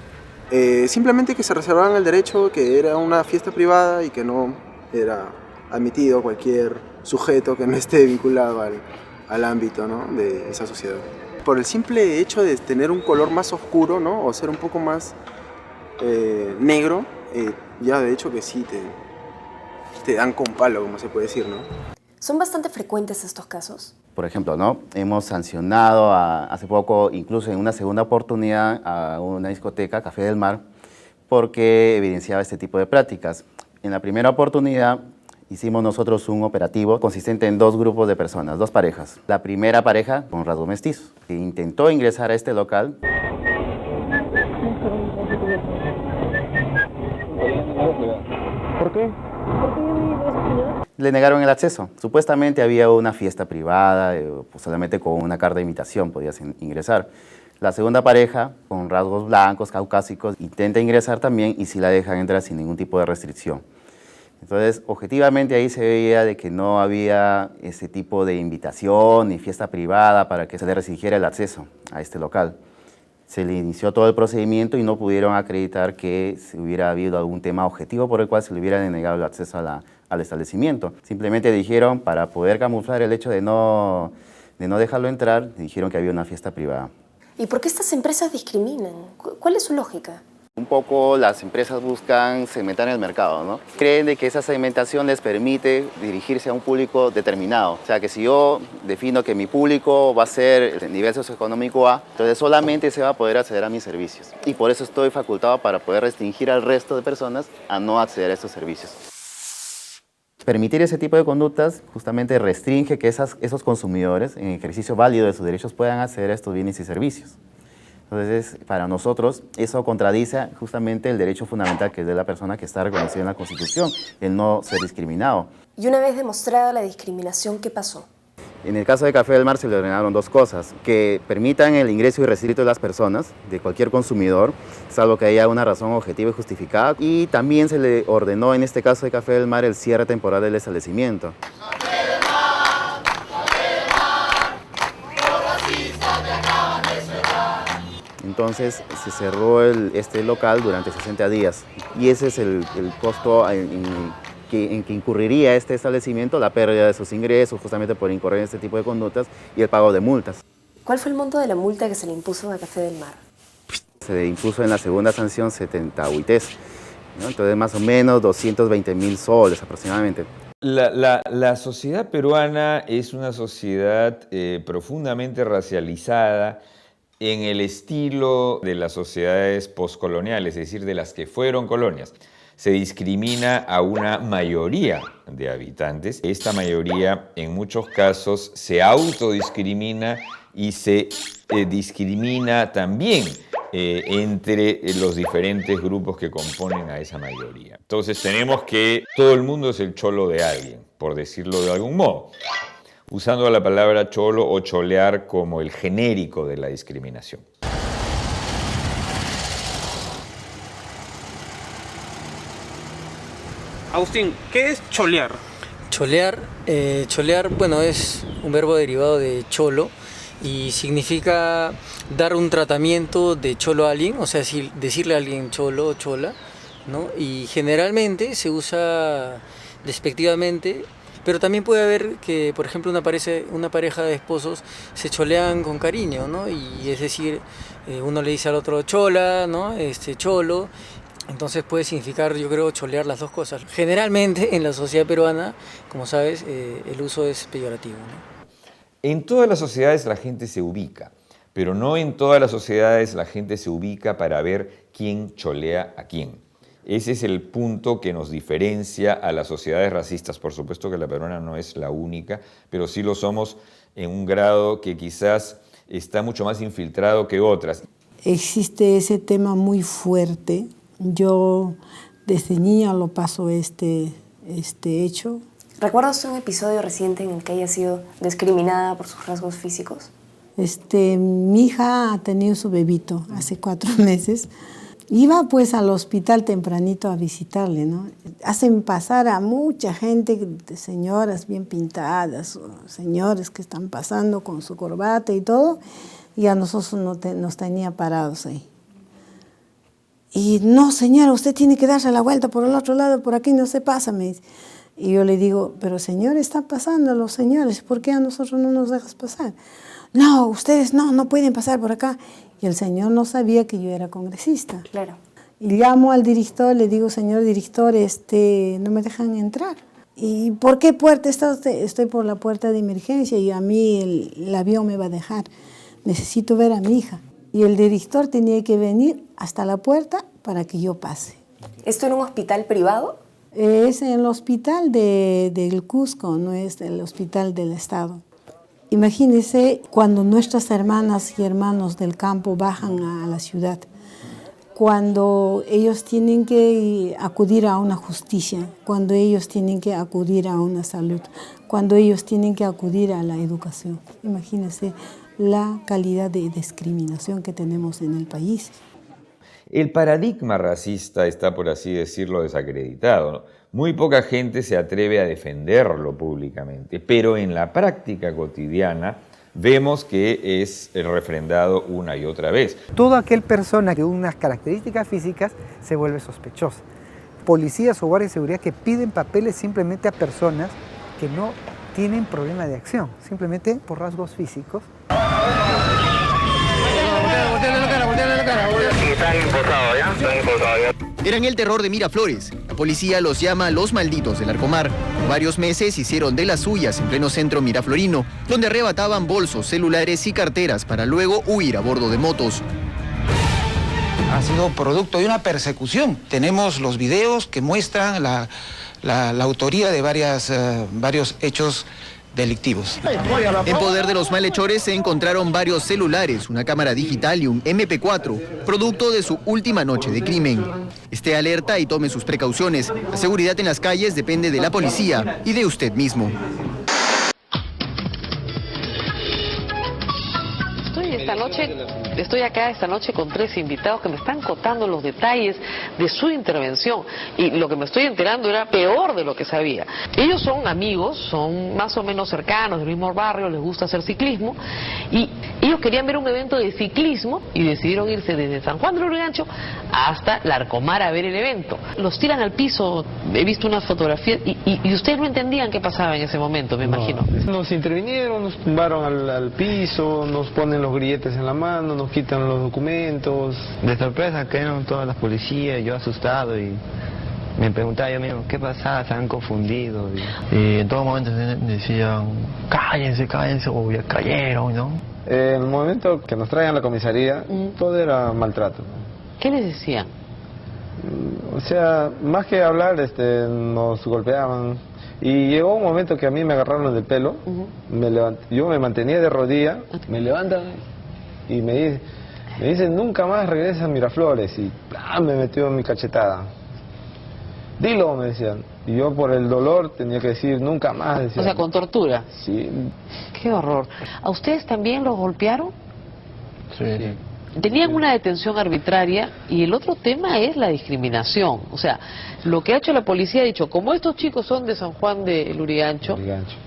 Simplemente que se reservaban el derecho, que era una fiesta privada y que no era admitido cualquier sujeto que no esté vinculado al ámbito, ¿no?, de esa sociedad. Por el simple hecho de tener un color más oscuro, ¿no?, o ser un poco más negro, ya de hecho que sí te dan con palo, como se puede decir, ¿no? ¿Son bastante frecuentes estos casos? Por ejemplo, ¿no?, hemos sancionado hace poco, incluso en una segunda oportunidad, a una discoteca, Café del Mar, porque evidenciaba este tipo de prácticas. En la primera oportunidad hicimos nosotros un operativo consistente en 2 grupos de personas, 2 parejas. La primera pareja, con rasgos mestizos, que intentó ingresar a este local. ¿Por qué? Le negaron el acceso. Supuestamente había una fiesta privada, pues solamente con una carta de invitación podías ingresar. La segunda pareja, con rasgos blancos, caucásicos, intenta ingresar también y sí la dejan entrar sin ningún tipo de restricción. Entonces, objetivamente ahí se veía de que no había ese tipo de invitación ni fiesta privada para que se le restringiera el acceso a este local. Se le inició todo el procedimiento y no pudieron acreditar que se hubiera habido algún tema objetivo por el cual se le hubiera denegado el acceso al establecimiento. Simplemente dijeron, para poder camuflar el hecho de no dejarlo entrar, dijeron que había una fiesta privada. ¿Y por qué estas empresas discriminan? ¿Cuál es su lógica? Un poco las empresas buscan segmentar el mercado, ¿no? Creen de que esa segmentación les permite dirigirse a un público determinado. O sea, que si yo defino que mi público va a ser de nivel socioeconómico A, entonces solamente se va a poder acceder a mis servicios. Y por eso estoy facultado para poder restringir al resto de personas a no acceder a estos servicios. Permitir ese tipo de conductas justamente restringe que esos consumidores, en ejercicio válido de sus derechos, puedan acceder a estos bienes y servicios. Entonces, para nosotros, eso contradice justamente el derecho fundamental que es de la persona que está reconocido en la Constitución, el no ser discriminado. Y una vez demostrada la discriminación, ¿qué pasó? En el caso de Café del Mar se le ordenaron 2 cosas, que permitan el ingreso irrestricto de las personas, de cualquier consumidor, salvo que haya una razón objetiva y justificada, y también se le ordenó, en este caso de Café del Mar, el cierre temporal del establecimiento. entonces se cerró este local durante 60 días. Y ese es el costo en que incurriría este establecimiento, la pérdida de sus ingresos justamente por incurrir en este tipo de conductas y el pago de multas. ¿Cuál fue el monto de la multa que se le impuso a Café del Mar? Se impuso en la segunda sanción 70 UITs, ¿no? Entonces más o menos 220.000 soles aproximadamente. La sociedad peruana es una sociedad profundamente racializada en el estilo de las sociedades postcoloniales, es decir, de las que fueron colonias. Se discrimina a una mayoría de habitantes. Esta mayoría, en muchos casos, se autodiscrimina y se discrimina también entre los diferentes grupos que componen a esa mayoría. Entonces tenemos que todo el mundo es el cholo de alguien, por decirlo de algún modo, usando la palabra cholo o cholear como el genérico de la discriminación. Agustín, ¿qué es cholear? Cholear, bueno, es un verbo derivado de cholo y significa dar un tratamiento de cholo a alguien, o sea, decirle a alguien cholo o chola, ¿no? Y generalmente se usa despectivamente, pero también puede haber que, por ejemplo, una pareja de esposos se cholean con cariño, ¿no? Y es decir, uno le dice al otro chola, ¿no? Cholo. Entonces puede significar, yo creo, cholear las dos cosas. Generalmente en la sociedad peruana, como sabes, el uso es peyorativo, ¿no? En todas las sociedades la gente se ubica, pero no en todas las sociedades la gente se ubica para ver quién cholea a quién. Ese es el punto que nos diferencia a las sociedades racistas. Por supuesto que la peruana no es la única, pero sí lo somos en un grado que quizás está mucho más infiltrado que otras. Existe ese tema muy fuerte. Yo desde niña lo paso este hecho. ¿Recuerdas un episodio reciente en el que haya sido discriminada por sus rasgos físicos? Mi hija ha tenido su bebito hace 4 meses. Iba pues al hospital tempranito a visitarle, ¿no? Hacen pasar a mucha gente, señoras bien pintadas, señores que están pasando con su corbata y todo, y a nosotros nos tenía parados ahí. Y no, señora, usted tiene que darse la vuelta por el otro lado, por aquí no se pasa, me dice. Y yo le digo, pero señor, están pasando los señores, ¿por qué a nosotros no nos dejas pasar? No, ustedes no pueden pasar por acá. Y el señor no sabía que yo era congresista. Claro. Y llamo al director, le digo, señor director, no me dejan entrar. ¿Y por qué puerta está usted? Estoy por la puerta de emergencia y a mí el avión me va a dejar. Necesito ver a mi hija. Y el director tenía que venir hasta la puerta para que yo pase. ¿Esto en un hospital privado? Es en el hospital del Cusco, no es el hospital del Estado. Imagínense cuando nuestras hermanas y hermanos del campo bajan a la ciudad, cuando ellos tienen que acudir a una justicia, cuando ellos tienen que acudir a una salud, cuando ellos tienen que acudir a la educación. Imagínense la calidad de discriminación que tenemos en el país. El paradigma racista está, por así decirlo, desacreditado, ¿no? Muy poca gente se atreve a defenderlo públicamente, pero en la práctica cotidiana vemos que es refrendado una y otra vez. Toda aquel persona que unas características físicas se vuelve sospechosa. Policías o guardias de seguridad que piden papeles simplemente a personas que no tienen problema de acción, simplemente por rasgos físicos. Eran el terror de Miraflores. La policía los llama los malditos del Arcomar. Por varios meses hicieron de las suyas en pleno centro miraflorino, donde arrebataban bolsos, celulares y carteras para luego huir a bordo de motos. Ha sido producto de una persecución. Tenemos los videos que muestran la autoría de varios hechos delictivos. En poder de los malhechores se encontraron varios celulares, una cámara digital y un MP4, producto de su última noche de crimen. Esté alerta y tome sus precauciones. La seguridad en las calles depende de la policía y de usted mismo. Esta noche Estoy acá esta noche con 3 invitados que me están contando los detalles de su intervención y lo que me estoy enterando era peor de lo que sabía. Ellos son amigos, son más o menos cercanos del mismo barrio, les gusta hacer ciclismo y ellos querían ver un evento de ciclismo y decidieron irse desde San Juan de Lurigancho hasta Larcomar a ver el evento. Los tiran al piso, he visto unas fotografías y ustedes no entendían qué pasaba en ese momento, me imagino. Nos intervinieron, nos tumbaron al piso, nos ponen los grilletes en la mano, nos quitan los documentos. De sorpresa cayeron todas las policías, yo asustado y me preguntaba yo mismo, ¿qué pasaba? Se han confundido. Y en todo momento decían, cállense, cállense, o ya cayeron, ¿no? En el momento que nos traían a la comisaría, todo era maltrato. ¿Qué les decían? O sea, más que hablar, nos golpeaban. Y llegó un momento que a mí me agarraron del pelo, yo me mantenía de rodilla, me levantan y me dicen, nunca más regresas a Miraflores, y me metió en mi cachetada. Dilo, me decían. Y yo por el dolor tenía que decir, nunca más, decían. O sea, con tortura. Sí. Qué horror. ¿A ustedes también los golpearon? Sí. Tenían una detención arbitraria y el otro tema es la discriminación. O sea, lo que ha hecho la policía ha dicho, como estos chicos son de San Juan de Lurigancho,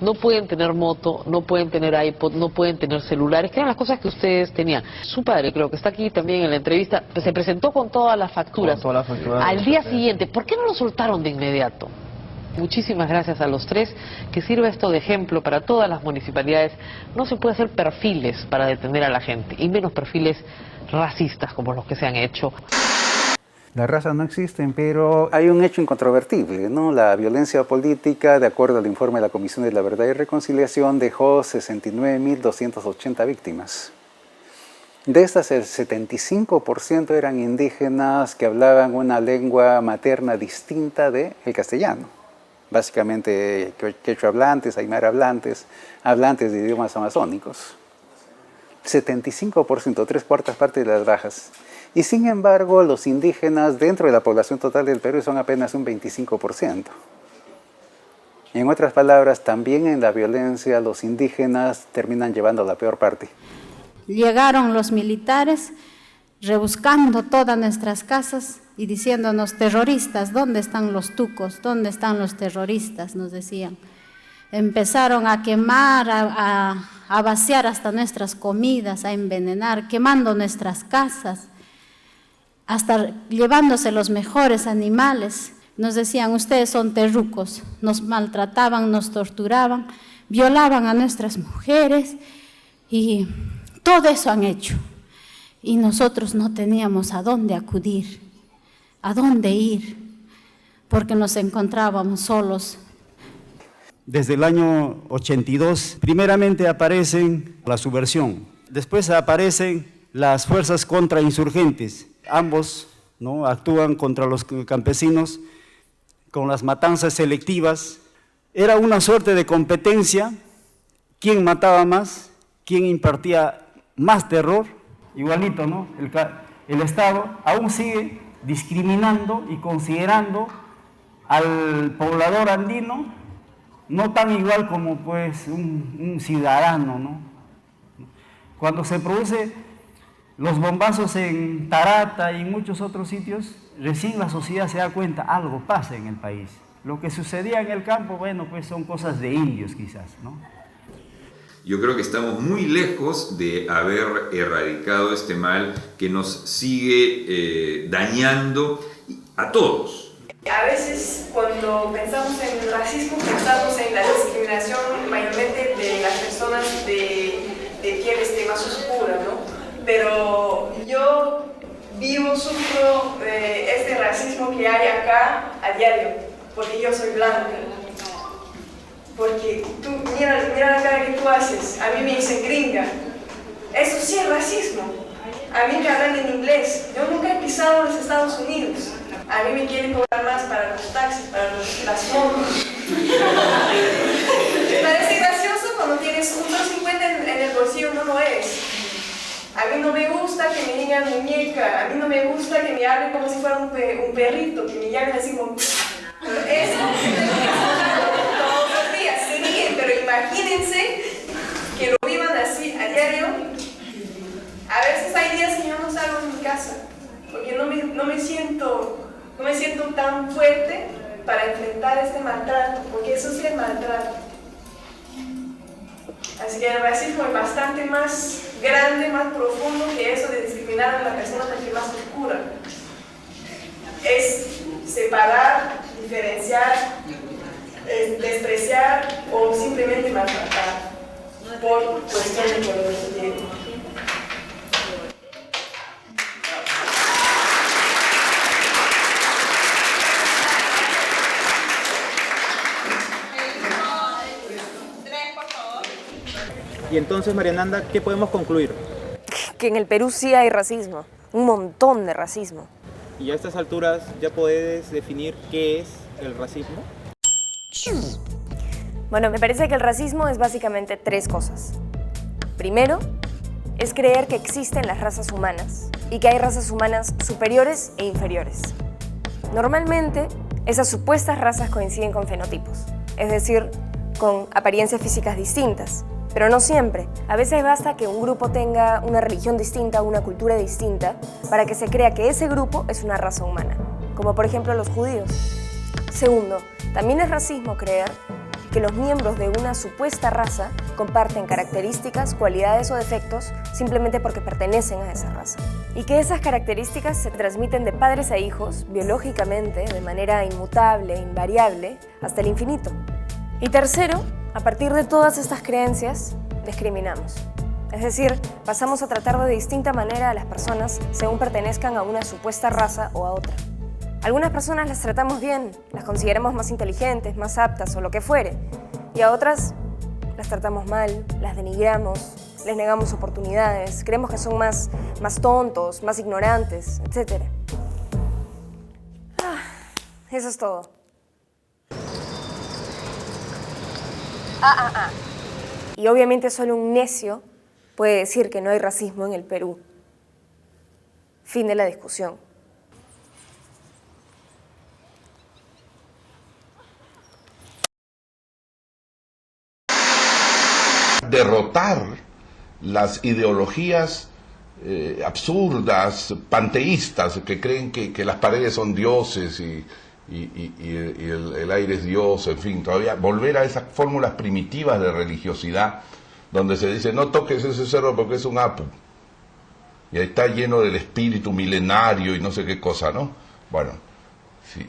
no pueden tener moto, no pueden tener iPod, no pueden tener celulares, que eran las cosas que ustedes tenían. Su padre, creo que está aquí también en la entrevista, se presentó con todas las facturas. Con todas las facturas. Al día siguiente, ¿por qué no lo soltaron de inmediato? Muchísimas gracias a los 3, que sirva esto de ejemplo para todas las municipalidades. No se puede hacer perfiles para detener a la gente, y menos perfiles racistas como los que se han hecho. Las razas no existen, pero hay un hecho incontrovertible, ¿no? La violencia política, de acuerdo al informe de la Comisión de la Verdad y Reconciliación, dejó 69.280 víctimas. De estas, el 75% eran indígenas que hablaban una lengua materna distinta del castellano. Básicamente quechua hablantes, aymara hablantes, hablantes de idiomas amazónicos. 75%, 3/4 partes de las bajas. Y sin embargo, los indígenas dentro de la población total del Perú son apenas un 25%. En otras palabras, también en la violencia los indígenas terminan llevando la peor parte. Llegaron los militares rebuscando todas nuestras casas y diciéndonos, terroristas, ¿dónde están los tucos? ¿Dónde están los terroristas? Nos decían. Empezaron a quemar, a vaciar hasta nuestras comidas, a envenenar, quemando nuestras casas, hasta llevándose los mejores animales. Nos decían, ustedes son terrucos, nos maltrataban, nos torturaban, violaban a nuestras mujeres y todo eso han hecho. Y nosotros no teníamos a dónde acudir, a dónde ir, porque nos encontrábamos solos. Desde el año 82, primeramente aparecen la subversión, después aparecen las fuerzas contrainsurgentes. Ambos, ¿no?, actúan contra los campesinos con las matanzas selectivas. Era una suerte de competencia, quién mataba más, quién impartía más terror. Igualito, ¿no? El Estado aún sigue discriminando y considerando al poblador andino no tan igual como pues un ciudadano, ¿no? Cuando se produce los bombazos en Tarata y en muchos otros sitios, recién la sociedad se da cuenta, algo pasa en el país. Lo que sucedía en el campo, bueno, pues son cosas de indios quizás, ¿no? Yo creo que estamos muy lejos de haber erradicado este mal que nos sigue dañando a todos. A veces cuando pensamos en el racismo pensamos en la discriminación mayormente de las personas de piel más oscura, ¿no? Pero yo sufro este racismo que hay acá a diario, porque yo soy blanca. Porque tú, mira la cara que tú haces, a mí me dicen gringa. Eso sí es racismo. A mí me hablan en inglés. Yo nunca he pisado los Estados Unidos. A mí me quieren cobrar más para los taxis, para las motos. ¿Te parece gracioso cuando tienes un $1.50 en el bolsillo? No lo es. A mí no me gusta que me digan muñeca. A mí no me gusta que me hablen como si fuera un perrito, que me llamen así como... Eso todos los días se ríen, pero imagínense que lo vivan así a diario. A veces hay días que yo no salgo de mi casa porque no me siento tan fuerte para enfrentar este maltrato, porque eso sí es maltrato. Así que el racismo es bastante más grande, más profundo que eso de discriminar a la persona que más oscura. Es separar, diferenciar, despreciar o simplemente maltratar por cuestión de color de piel. Y entonces, María Nanda, ¿qué podemos concluir? Que en el Perú sí hay racismo, un montón de racismo. Y a estas alturas, ¿ya puedes definir qué es el racismo? Bueno, me parece que el racismo es básicamente tres cosas. Primero, es creer que existen las razas humanas y que hay razas humanas superiores e inferiores. Normalmente, esas supuestas razas coinciden con fenotipos, es decir, con apariencias físicas distintas. Pero no siempre. A veces basta que un grupo tenga una religión distinta o una cultura distinta para que se crea que ese grupo es una raza humana, como por ejemplo los judíos. Segundo, también es racismo creer que los miembros de una supuesta raza comparten características, cualidades o defectos simplemente porque pertenecen a esa raza. Y que esas características se transmiten de padres a hijos, biológicamente, de manera inmutable, invariable, hasta el infinito. Y tercero, a partir de todas estas creencias, discriminamos. Es decir, pasamos a tratar de distinta manera a las personas según pertenezcan a una supuesta raza o a otra. Algunas personas las tratamos bien, las consideramos más inteligentes, más aptas o lo que fuere. Y a otras las tratamos mal, las denigramos, les negamos oportunidades, creemos que son más tontos, más ignorantes, etc. Eso es todo. Y obviamente solo un necio puede decir que no hay racismo en el Perú. Fin de la discusión. Derrotar las ideologías absurdas, panteístas, que creen que las paredes son dioses y el aire es Dios, en fin, todavía volver a esas fórmulas primitivas de religiosidad donde se dice no toques ese cerro porque es un apu y ahí está lleno del espíritu milenario y no sé qué cosa, ¿no? Bueno,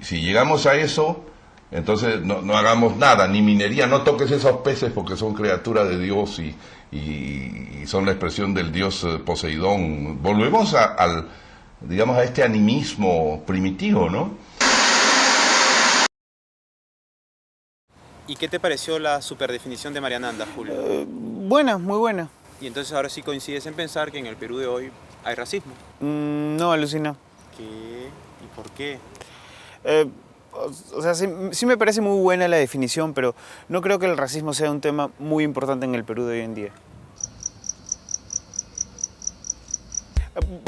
si llegamos a eso, entonces no hagamos nada, ni minería, no toques esos peces porque son criaturas de Dios y son la expresión del dios Poseidón. Volvemos digamos, a este animismo primitivo, ¿no? ¿Y qué te pareció la superdefinición de María Nanda, Julio? Buena, muy buena. Y entonces ahora sí coincides en pensar que en el Perú de hoy hay racismo. No, alucina. ¿Qué? ¿Y por qué? O sea, sí me parece muy buena la definición, pero no creo que el racismo sea un tema muy importante en el Perú de hoy en día.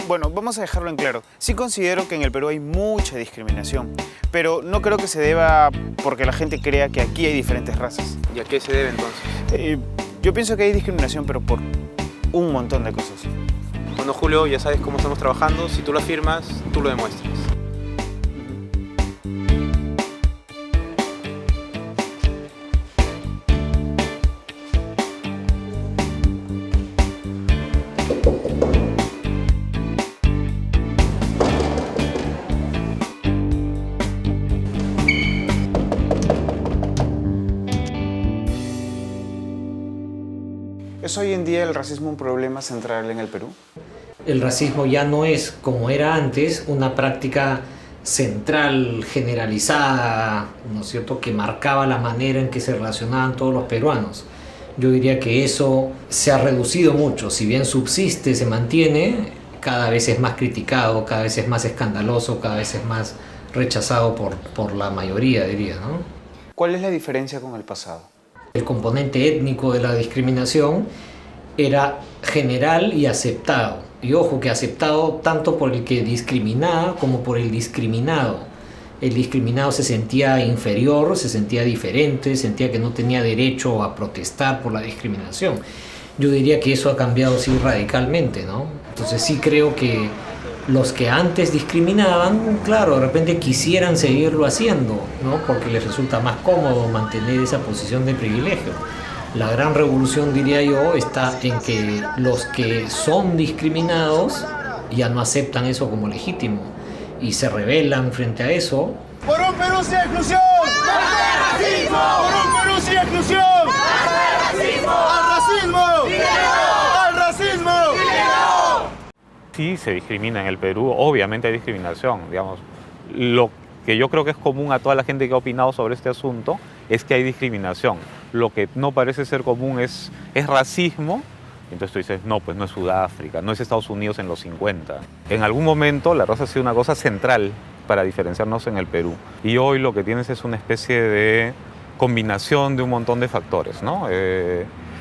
Bueno, vamos a dejarlo en claro. Sí considero que en el Perú hay mucha discriminación, pero no creo que se deba porque la gente crea que aquí hay diferentes razas. ¿Y a qué se debe entonces? Yo pienso que hay discriminación, pero por un montón de cosas. Bueno, Julio, ya sabes cómo estamos trabajando. Si tú lo afirmas, tú lo demuestras. ¿Es hoy en día el racismo un problema central en el Perú? El racismo ya no es, como era antes, una práctica central, generalizada, ¿no es cierto?, que marcaba la manera en que se relacionaban todos los peruanos. Yo diría que eso se ha reducido mucho. Si bien subsiste, se mantiene, cada vez es más criticado, cada vez es más escandaloso, cada vez es más rechazado por la mayoría, diría, ¿no? ¿Cuál es la diferencia con el pasado? El componente étnico de la discriminación era general y aceptado. Y ojo, que aceptado tanto por el que discriminaba como por el discriminado. El discriminado se sentía inferior, se sentía diferente, sentía que no tenía derecho a protestar por la discriminación. yo diría que eso ha cambiado sí radicalmente, ¿no? Entonces sí creo que los que antes discriminaban, claro, de repente quisieran seguirlo haciendo, ¿no? Porque les resulta más cómodo mantener esa posición de privilegio. La gran revolución, diría yo, está en que los que son discriminados ya no aceptan eso como legítimo y se rebelan frente a eso. ¡Por un Perú sin exclusión! ¡Basta el racismo! ¡Por un Perú sin exclusión! ¡Basta el racismo! ¡Al racismo! ¡Dinero! ¡Al racismo! ¡Dinero! Sí se discrimina en el Perú, obviamente hay discriminación, digamos. Lo que yo creo que es común a toda la gente que ha opinado sobre este asunto es que hay discriminación. Lo que no parece ser común es racismo. Entonces tú dices, no, pues no es Sudáfrica, no es Estados Unidos en los 50. En algún momento la raza ha sido una cosa central para diferenciarnos en el Perú. Y hoy lo que tienes es una especie de combinación de un montón de factores, ¿no?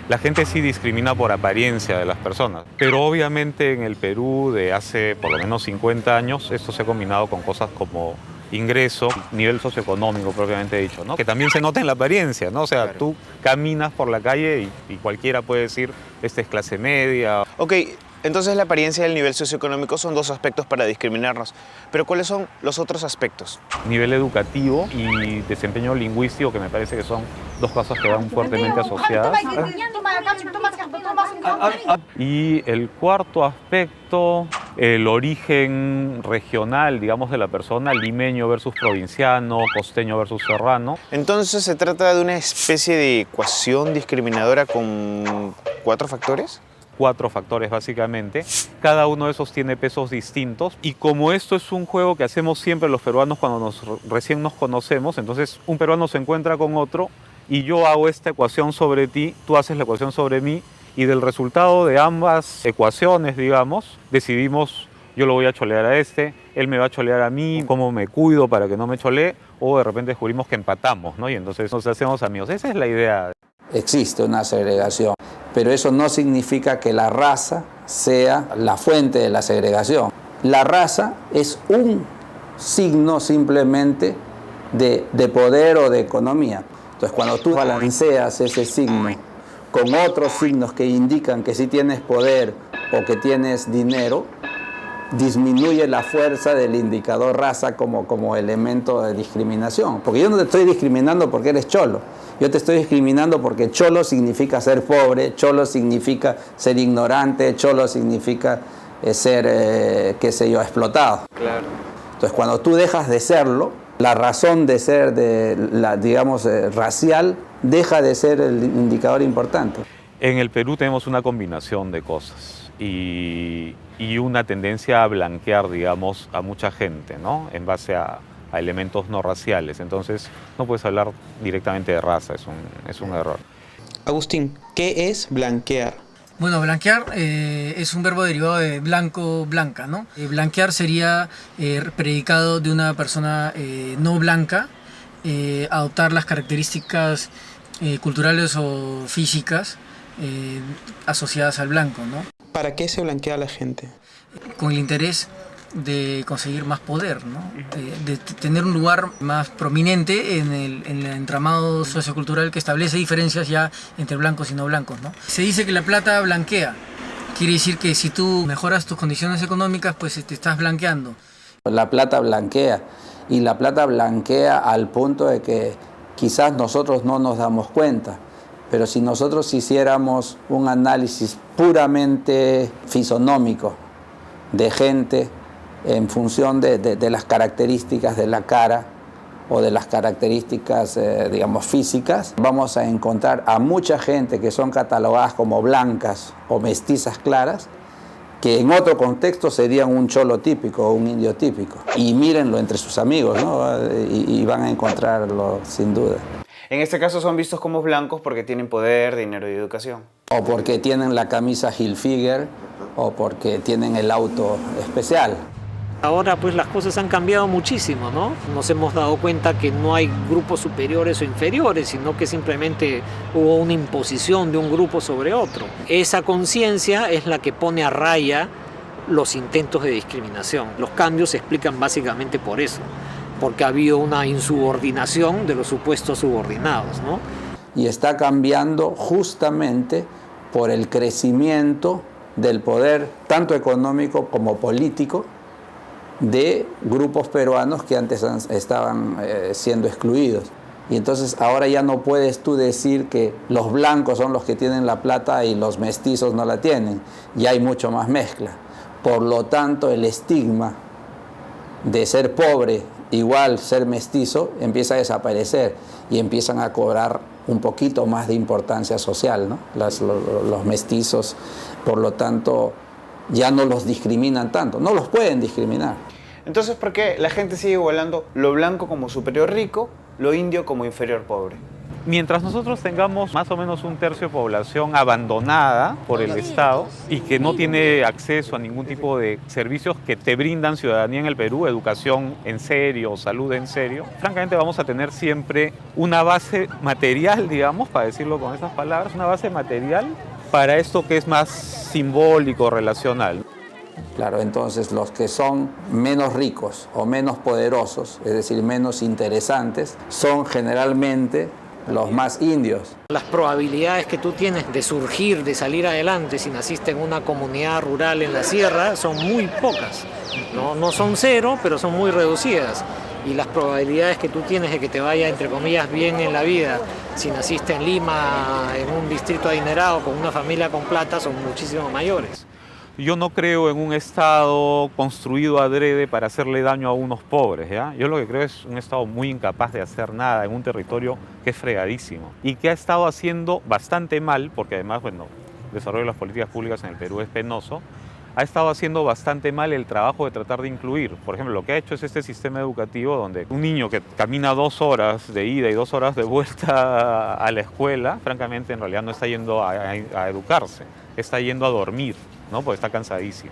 La gente sí discrimina por apariencia de las personas, pero obviamente en el Perú de hace por lo menos 50 años esto se ha combinado con cosas como ingreso, nivel socioeconómico propiamente dicho, ¿no? Que también se nota en la apariencia, ¿no? O sea, claro, tú caminas por la calle y cualquiera puede decir, esta es clase media. Ok, entonces la apariencia y el nivel socioeconómico son dos aspectos para discriminarnos, pero ¿cuáles son los otros aspectos? Nivel educativo y desempeño lingüístico, que me parece que son dos cosas que van fuertemente asociadas. Y el cuarto aspecto, el origen regional, digamos, de la persona, limeño versus provinciano, costeño versus serrano. Entonces se trata de una especie de ecuación discriminadora con 4 factores. 4 factores básicamente, cada uno de esos tiene pesos distintos y como esto es un juego que hacemos siempre los peruanos cuando recién nos conocemos, entonces un peruano se encuentra con otro y yo hago esta ecuación sobre ti, tú haces la ecuación sobre mí y del resultado de ambas ecuaciones, digamos, decidimos yo lo voy a cholear a este, él me va a cholear a mí, cómo me cuido para que no me cholee, o de repente descubrimos que empatamos, ¿no? Y entonces nos hacemos amigos. Esa es la idea. Existe una segregación, pero eso no significa que la raza sea la fuente de la segregación. La raza es un signo simplemente de poder o de economía. Entonces, cuando tú balanceas ese signo con otros signos que indican que sí tienes poder o que tienes dinero, disminuye la fuerza del indicador raza como elemento de discriminación. Porque yo no te estoy discriminando porque eres cholo. Yo te estoy discriminando porque cholo significa ser pobre, cholo significa ser ignorante, cholo significa ser, qué sé yo, explotado. Claro. Entonces, cuando tú dejas de serlo, la razón de ser, digamos, racial, deja de ser el indicador importante. En el Perú tenemos una combinación de cosas y una tendencia a blanquear, digamos, a mucha gente, ¿no? En base a elementos no raciales. Entonces, no puedes hablar directamente de raza, es un error. Agustín, ¿qué es blanquear? Bueno, blanquear es un verbo derivado de blanco, blanca, ¿no? Blanquear sería predicado de una persona no blanca, adoptar las características culturales o físicas asociadas al blanco, ¿no? ¿Para qué se blanquea a la gente? Con el interés de conseguir más poder, ¿no? De tener un lugar más prominente en el entramado sociocultural que establece diferencias ya entre blancos y no blancos, ¿no? Se dice que la plata blanquea. Quiere decir que si tú mejoras tus condiciones económicas, pues te estás blanqueando. La plata blanquea, y la plata blanquea al punto de que quizás nosotros no nos damos cuenta, pero si nosotros hiciéramos un análisis puramente fisonómico de gente en función de las características de la cara o de las características, digamos, físicas, vamos a encontrar a mucha gente que son catalogadas como blancas o mestizas claras, que en otro contexto serían un cholo típico o un indio típico. Y mírenlo entre sus amigos, ¿no? Y van a encontrarlo sin duda. En este caso son vistos como blancos porque tienen poder, dinero y educación. O porque tienen la camisa Hilfiger o porque tienen el auto especial. Ahora pues las cosas han cambiado muchísimo, ¿no? Nos hemos dado cuenta que no hay grupos superiores o inferiores, sino que simplemente hubo una imposición de un grupo sobre otro. Esa conciencia es la que pone a raya los intentos de discriminación. Los cambios se explican básicamente por eso, porque ha habido una insubordinación de los supuestos subordinados, ¿no? Y está cambiando justamente por el crecimiento del poder, tanto económico como político, de grupos peruanos que antes estaban siendo excluidos. Y entonces ahora ya no puedes tú decir que los blancos son los que tienen la plata y los mestizos no la tienen. Ya hay mucho más mezcla. Por lo tanto, el estigma de ser pobre igual ser mestizo empieza a desaparecer y empiezan a cobrar un poquito más de importancia social, ¿no? Los mestizos, por lo tanto, ya no los discriminan tanto, no los pueden discriminar. Entonces, ¿por qué la gente sigue igualando lo blanco como superior rico, lo indio como inferior pobre? Mientras nosotros tengamos más o menos un tercio de población abandonada por el Estado y que no tiene acceso a ningún tipo de servicios que te brindan ciudadanía en el Perú, educación en serio, salud en serio, francamente vamos a tener siempre una base material, digamos, para decirlo con esas palabras, una base material para esto que es más simbólico, relacional. Claro, entonces los que son menos ricos o menos poderosos, es decir, menos interesantes, son generalmente los más indios. Las probabilidades que tú tienes de surgir, de salir adelante si naciste en una comunidad rural en la sierra son muy pocas. No son cero, pero son muy reducidas. Y las probabilidades que tú tienes de que te vaya, entre comillas, bien en la vida si naciste en Lima, en un distrito adinerado, con una familia con plata, son muchísimo mayores. Yo no creo en un Estado construido adrede para hacerle daño a unos pobres, ¿ya? Yo lo que creo es un Estado muy incapaz de hacer nada en un territorio que es fregadísimo y que ha estado haciendo bastante mal, porque además, bueno, el desarrollo de las políticas públicas en el Perú es penoso, ha estado haciendo bastante mal el trabajo de tratar de incluir. Por ejemplo, lo que ha hecho es este sistema educativo donde un niño que camina 2 horas de ida y 2 horas de vuelta a la escuela, francamente, en realidad no está yendo a educarse, está yendo a dormir, ¿no? Porque está cansadísimo.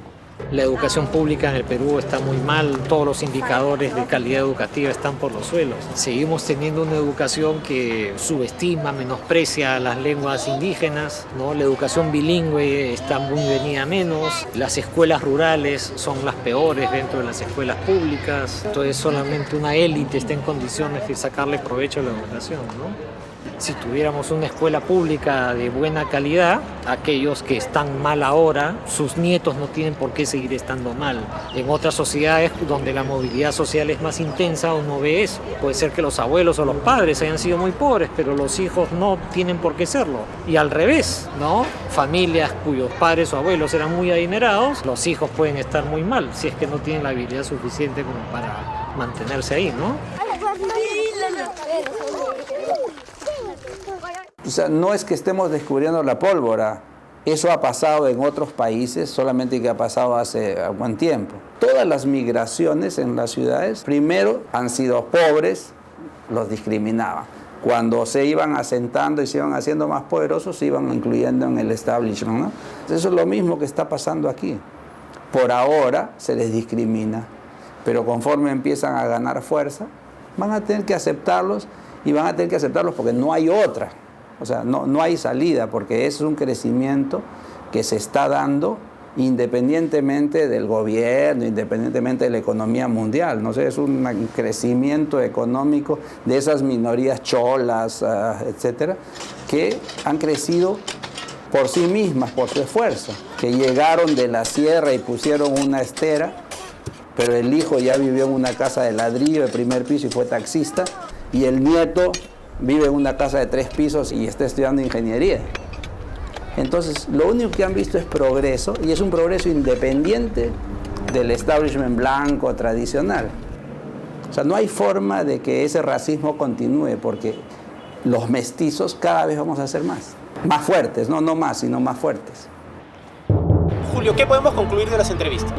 La educación pública en el Perú está muy mal, todos los indicadores de calidad educativa están por los suelos. Seguimos teniendo una educación que subestima, menosprecia las lenguas indígenas, ¿no? La educación bilingüe está muy venida menos, las escuelas rurales son las peores dentro de las escuelas públicas, entonces solamente una élite está en condiciones de sacarle provecho a la educación, ¿no? Si tuviéramos una escuela pública de buena calidad, aquellos que están mal ahora, sus nietos no tienen por qué seguir estando mal. En otras sociedades donde la movilidad social es más intensa, uno ve eso. Puede ser que los abuelos o los padres hayan sido muy pobres, pero los hijos no tienen por qué serlo. Y al revés, ¿no? Familias cuyos padres o abuelos eran muy adinerados, los hijos pueden estar muy mal, si es que no tienen la habilidad suficiente como para mantenerse ahí, ¿no? O sea, no es que estemos descubriendo la pólvora, eso ha pasado en otros países, solamente que ha pasado hace buen tiempo. Todas las migraciones en las ciudades, primero han sido pobres, los discriminaban. Cuando se iban asentando y se iban haciendo más poderosos, se iban incluyendo en el establishment, ¿no? Eso es lo mismo que está pasando aquí. Por ahora se les discrimina, pero conforme empiezan a ganar fuerza, van a tener que aceptarlos y van a tener que aceptarlos porque no hay otra. O sea, no hay salida, porque es un crecimiento que se está dando independientemente del gobierno, independientemente de la economía mundial. No sé, es un crecimiento económico de esas minorías cholas, etcétera, que han crecido por sí mismas, por su esfuerzo, que llegaron de la sierra y pusieron una estera, pero el hijo ya vivió en una casa de ladrillo de primer piso y fue taxista, y el nieto vive en una casa de 3 pisos y está estudiando ingeniería. Entonces, lo único que han visto es progreso, y es un progreso independiente del establishment blanco tradicional. O sea, no hay forma de que ese racismo continúe, porque los mestizos cada vez vamos a ser más fuertes, no más, sino más fuertes. Julio, ¿qué podemos concluir de las entrevistas?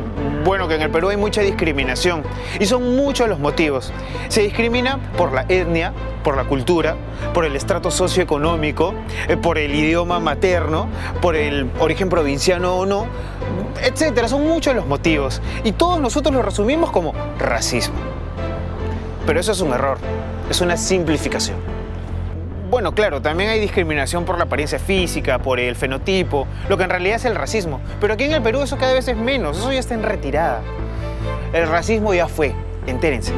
Bueno, que en el Perú hay mucha discriminación y son muchos los motivos. Se discrimina por la etnia, por la cultura, por el estrato socioeconómico, por el idioma materno, por el origen provinciano o no, etcétera. Son muchos los motivos y todos nosotros los resumimos como racismo. Pero eso es un error, es una simplificación. Bueno, claro, también hay discriminación por la apariencia física, por el fenotipo, lo que en realidad es el racismo. Pero aquí en el Perú eso cada vez es menos, eso ya está en retirada. El racismo ya fue, entérense.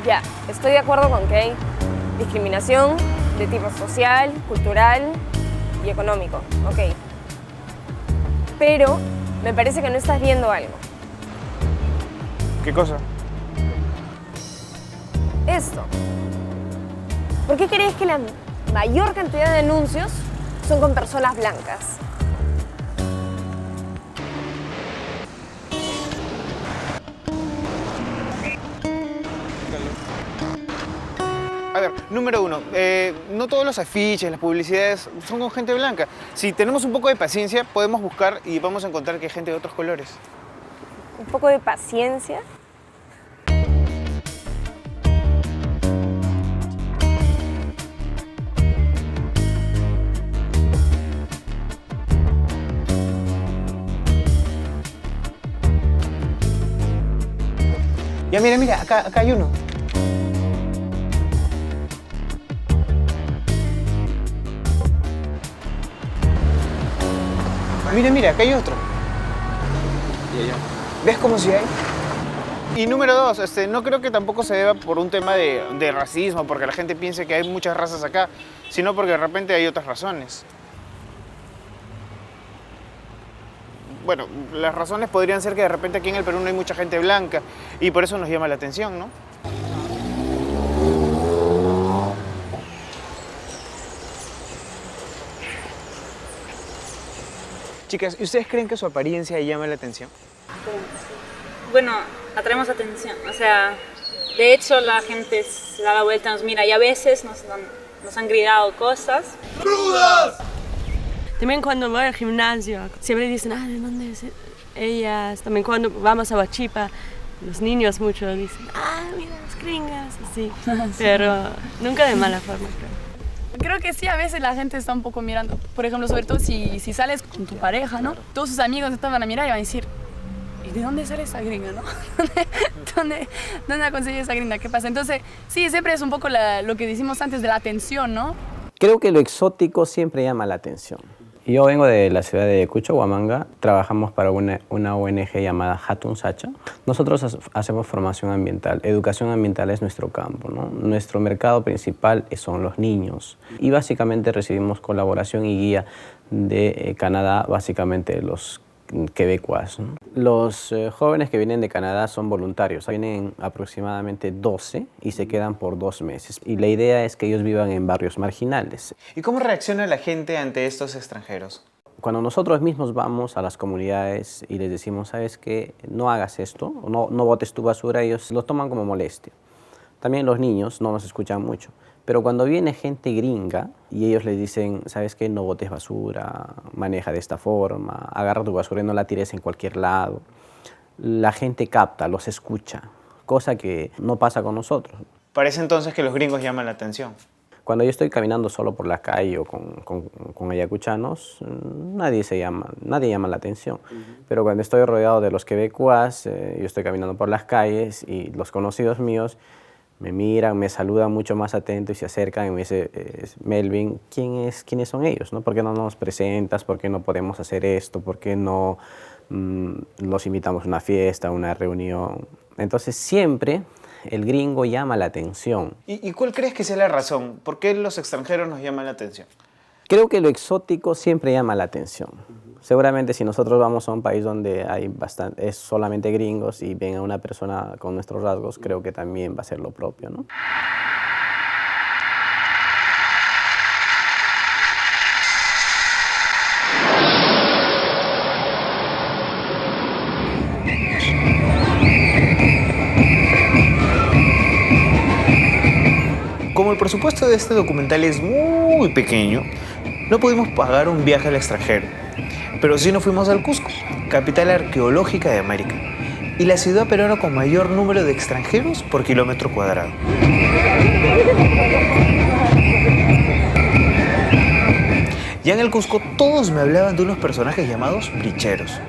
Ya, estoy de acuerdo con Kay. discriminación de tipo social, cultural y económico, ok. Pero me parece que no estás viendo algo. ¿Qué cosa? Esto. ¿Por qué crees que la mayor cantidad de anuncios son con personas blancas? A ver, número uno, no todos los afiches, las publicidades son con gente blanca. Si tenemos un poco de paciencia, podemos buscar y vamos a encontrar que hay gente de otros colores. Un poco de paciencia. Ya, mira, acá hay uno. Mira, acá hay otro. ¿Ves cómo si hay? Y número dos, no creo que tampoco se deba por un tema de racismo, porque la gente piense que hay muchas razas acá, sino porque de repente hay otras razones. Bueno, las razones podrían ser que de repente aquí en el Perú no hay mucha gente blanca y por eso nos llama la atención, ¿no? Chicas, ¿y ustedes creen que su apariencia llama la atención? Bueno, atraemos atención. O sea, de hecho la gente se da la vuelta, nos mira y a veces nos han gritado cosas. ¡Rudas! También cuando voy al gimnasio, siempre dicen, ¿de dónde es ellas? También cuando vamos a Huachipa, los niños mucho dicen, mira las gringas, así. Pero nunca de mala forma, creo. Creo que sí, a veces la gente está un poco mirando. Por ejemplo, sobre todo si sales con tu pareja, ¿no? Todos sus amigos te van a mirar y van a decir, ¿y de dónde sale esa gringa, no? ¿Dónde ha conseguido esa gringa? ¿Qué pasa? Entonces, sí, siempre es un poco lo que decimos antes de la atención, ¿no? Creo que lo exótico siempre llama la atención. Yo vengo de la ciudad de Cucho, Huamanga. Trabajamos para una ONG llamada Hatun Sacha. Nosotros hacemos formación ambiental. Educación ambiental es nuestro campo, ¿no? Nuestro mercado principal son los niños. Y básicamente recibimos colaboración y guía de Canadá, básicamente los quebecuas, ¿no? Los jóvenes que vienen de Canadá son voluntarios. Vienen aproximadamente 12 y se quedan por 2 meses. Y la idea es que ellos vivan en barrios marginales. ¿Y cómo reacciona la gente ante estos extranjeros? Cuando nosotros mismos vamos a las comunidades y les decimos, ¿sabes qué? No hagas esto, o no botes tu basura, ellos lo toman como molestia. También los niños no nos escuchan mucho. Pero cuando viene gente gringa y ellos les dicen, ¿sabes qué? No botes basura, maneja de esta forma, agarra tu basura y no la tires en cualquier lado. La gente capta, los escucha, cosa que no pasa con nosotros. Parece entonces que los gringos llaman la atención. Cuando yo estoy caminando solo por la calle o con ayacuchanos, nadie llama la atención. Pero cuando estoy rodeado de los quebecuas, yo estoy caminando por las calles y los conocidos míos me miran, me saludan mucho más atentos y se acercan y me dicen, Melvin, ¿quiénes son ellos? ¿No? ¿Por qué no nos presentas? ¿Por qué no podemos hacer esto? ¿Por qué no los invitamos a una fiesta, a una reunión? Entonces siempre el gringo llama la atención. ¿Y cuál crees que sea la razón? ¿Por qué los extranjeros nos llaman la atención? Creo que lo exótico siempre llama la atención. Seguramente si nosotros vamos a un país donde es solamente gringos y ven a una persona con nuestros rasgos, creo que también va a ser lo propio, ¿no? Como el presupuesto de este documental es muy pequeño, no pudimos pagar un viaje al extranjero. Pero sí nos fuimos al Cusco, capital arqueológica de América, y la ciudad peruana con mayor número de extranjeros por kilómetro cuadrado. Ya en el Cusco todos me hablaban de unos personajes llamados bricheros.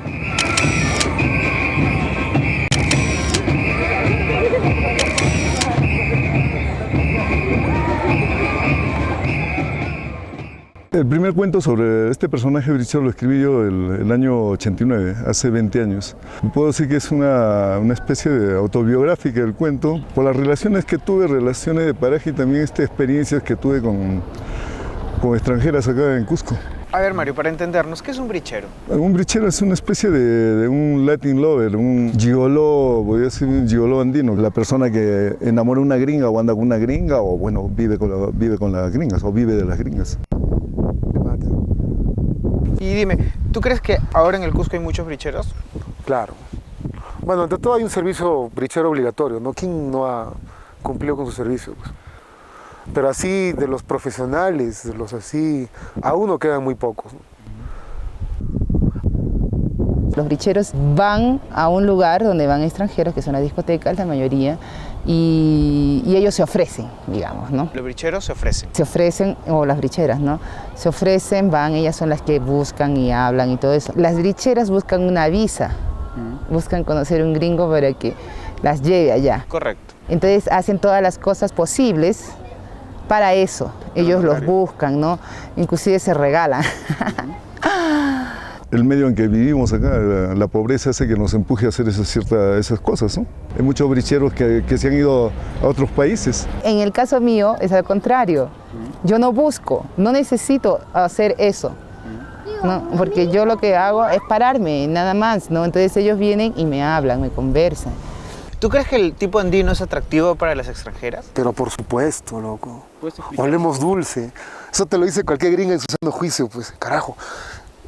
El primer cuento sobre este personaje brichero lo escribí yo el año 89, hace 20 años. Puedo decir que es una especie de autobiográfica del cuento, por las relaciones que tuve, relaciones de pareja y también experiencias que tuve con extranjeras acá en Cusco. A ver, Mario, para entendernos, ¿qué es un brichero? Un brichero es una especie de un Latin lover, un gigoló, voy a decir un gigoló andino, la persona que enamora a una gringa o anda con una gringa o bueno, vive con las gringas o vive de las gringas. Y dime, ¿tú crees que ahora en el Cusco hay muchos bricheros? Claro. Bueno, ante todo hay un servicio brichero obligatorio, ¿no? ¿Quién no ha cumplido con su servicio? Pues? Pero así, de los profesionales, de los así, aún no quedan muy pocos, ¿no? Los bricheros van a un lugar donde van extranjeros, que son las discotecas, la mayoría, y ellos se ofrecen, digamos, ¿no? Los bricheros se ofrecen. Se ofrecen, o las bricheras, ¿no? Se ofrecen, van, ellas son las que buscan y hablan y todo eso. Las bricheras buscan una visa, buscan conocer un gringo para que las lleve allá. Correcto. Entonces hacen todas las cosas posibles para eso. Ellos los buscan, ¿no? Inclusive se regalan. El medio en que vivimos acá, la pobreza hace que nos empuje a hacer esas cosas, ¿no? Hay muchos bricheros que se han ido a otros países. En el caso mío es al contrario. Yo no busco, no necesito hacer eso, ¿no? Porque yo lo que hago es pararme, nada más, ¿no? Entonces ellos vienen y me hablan, me conversan. ¿Tú crees que el tipo andino es atractivo para las extranjeras? Pero por supuesto, loco. Olemos dulce. Eso te lo dice cualquier gringa en su sano juicio, pues, carajo.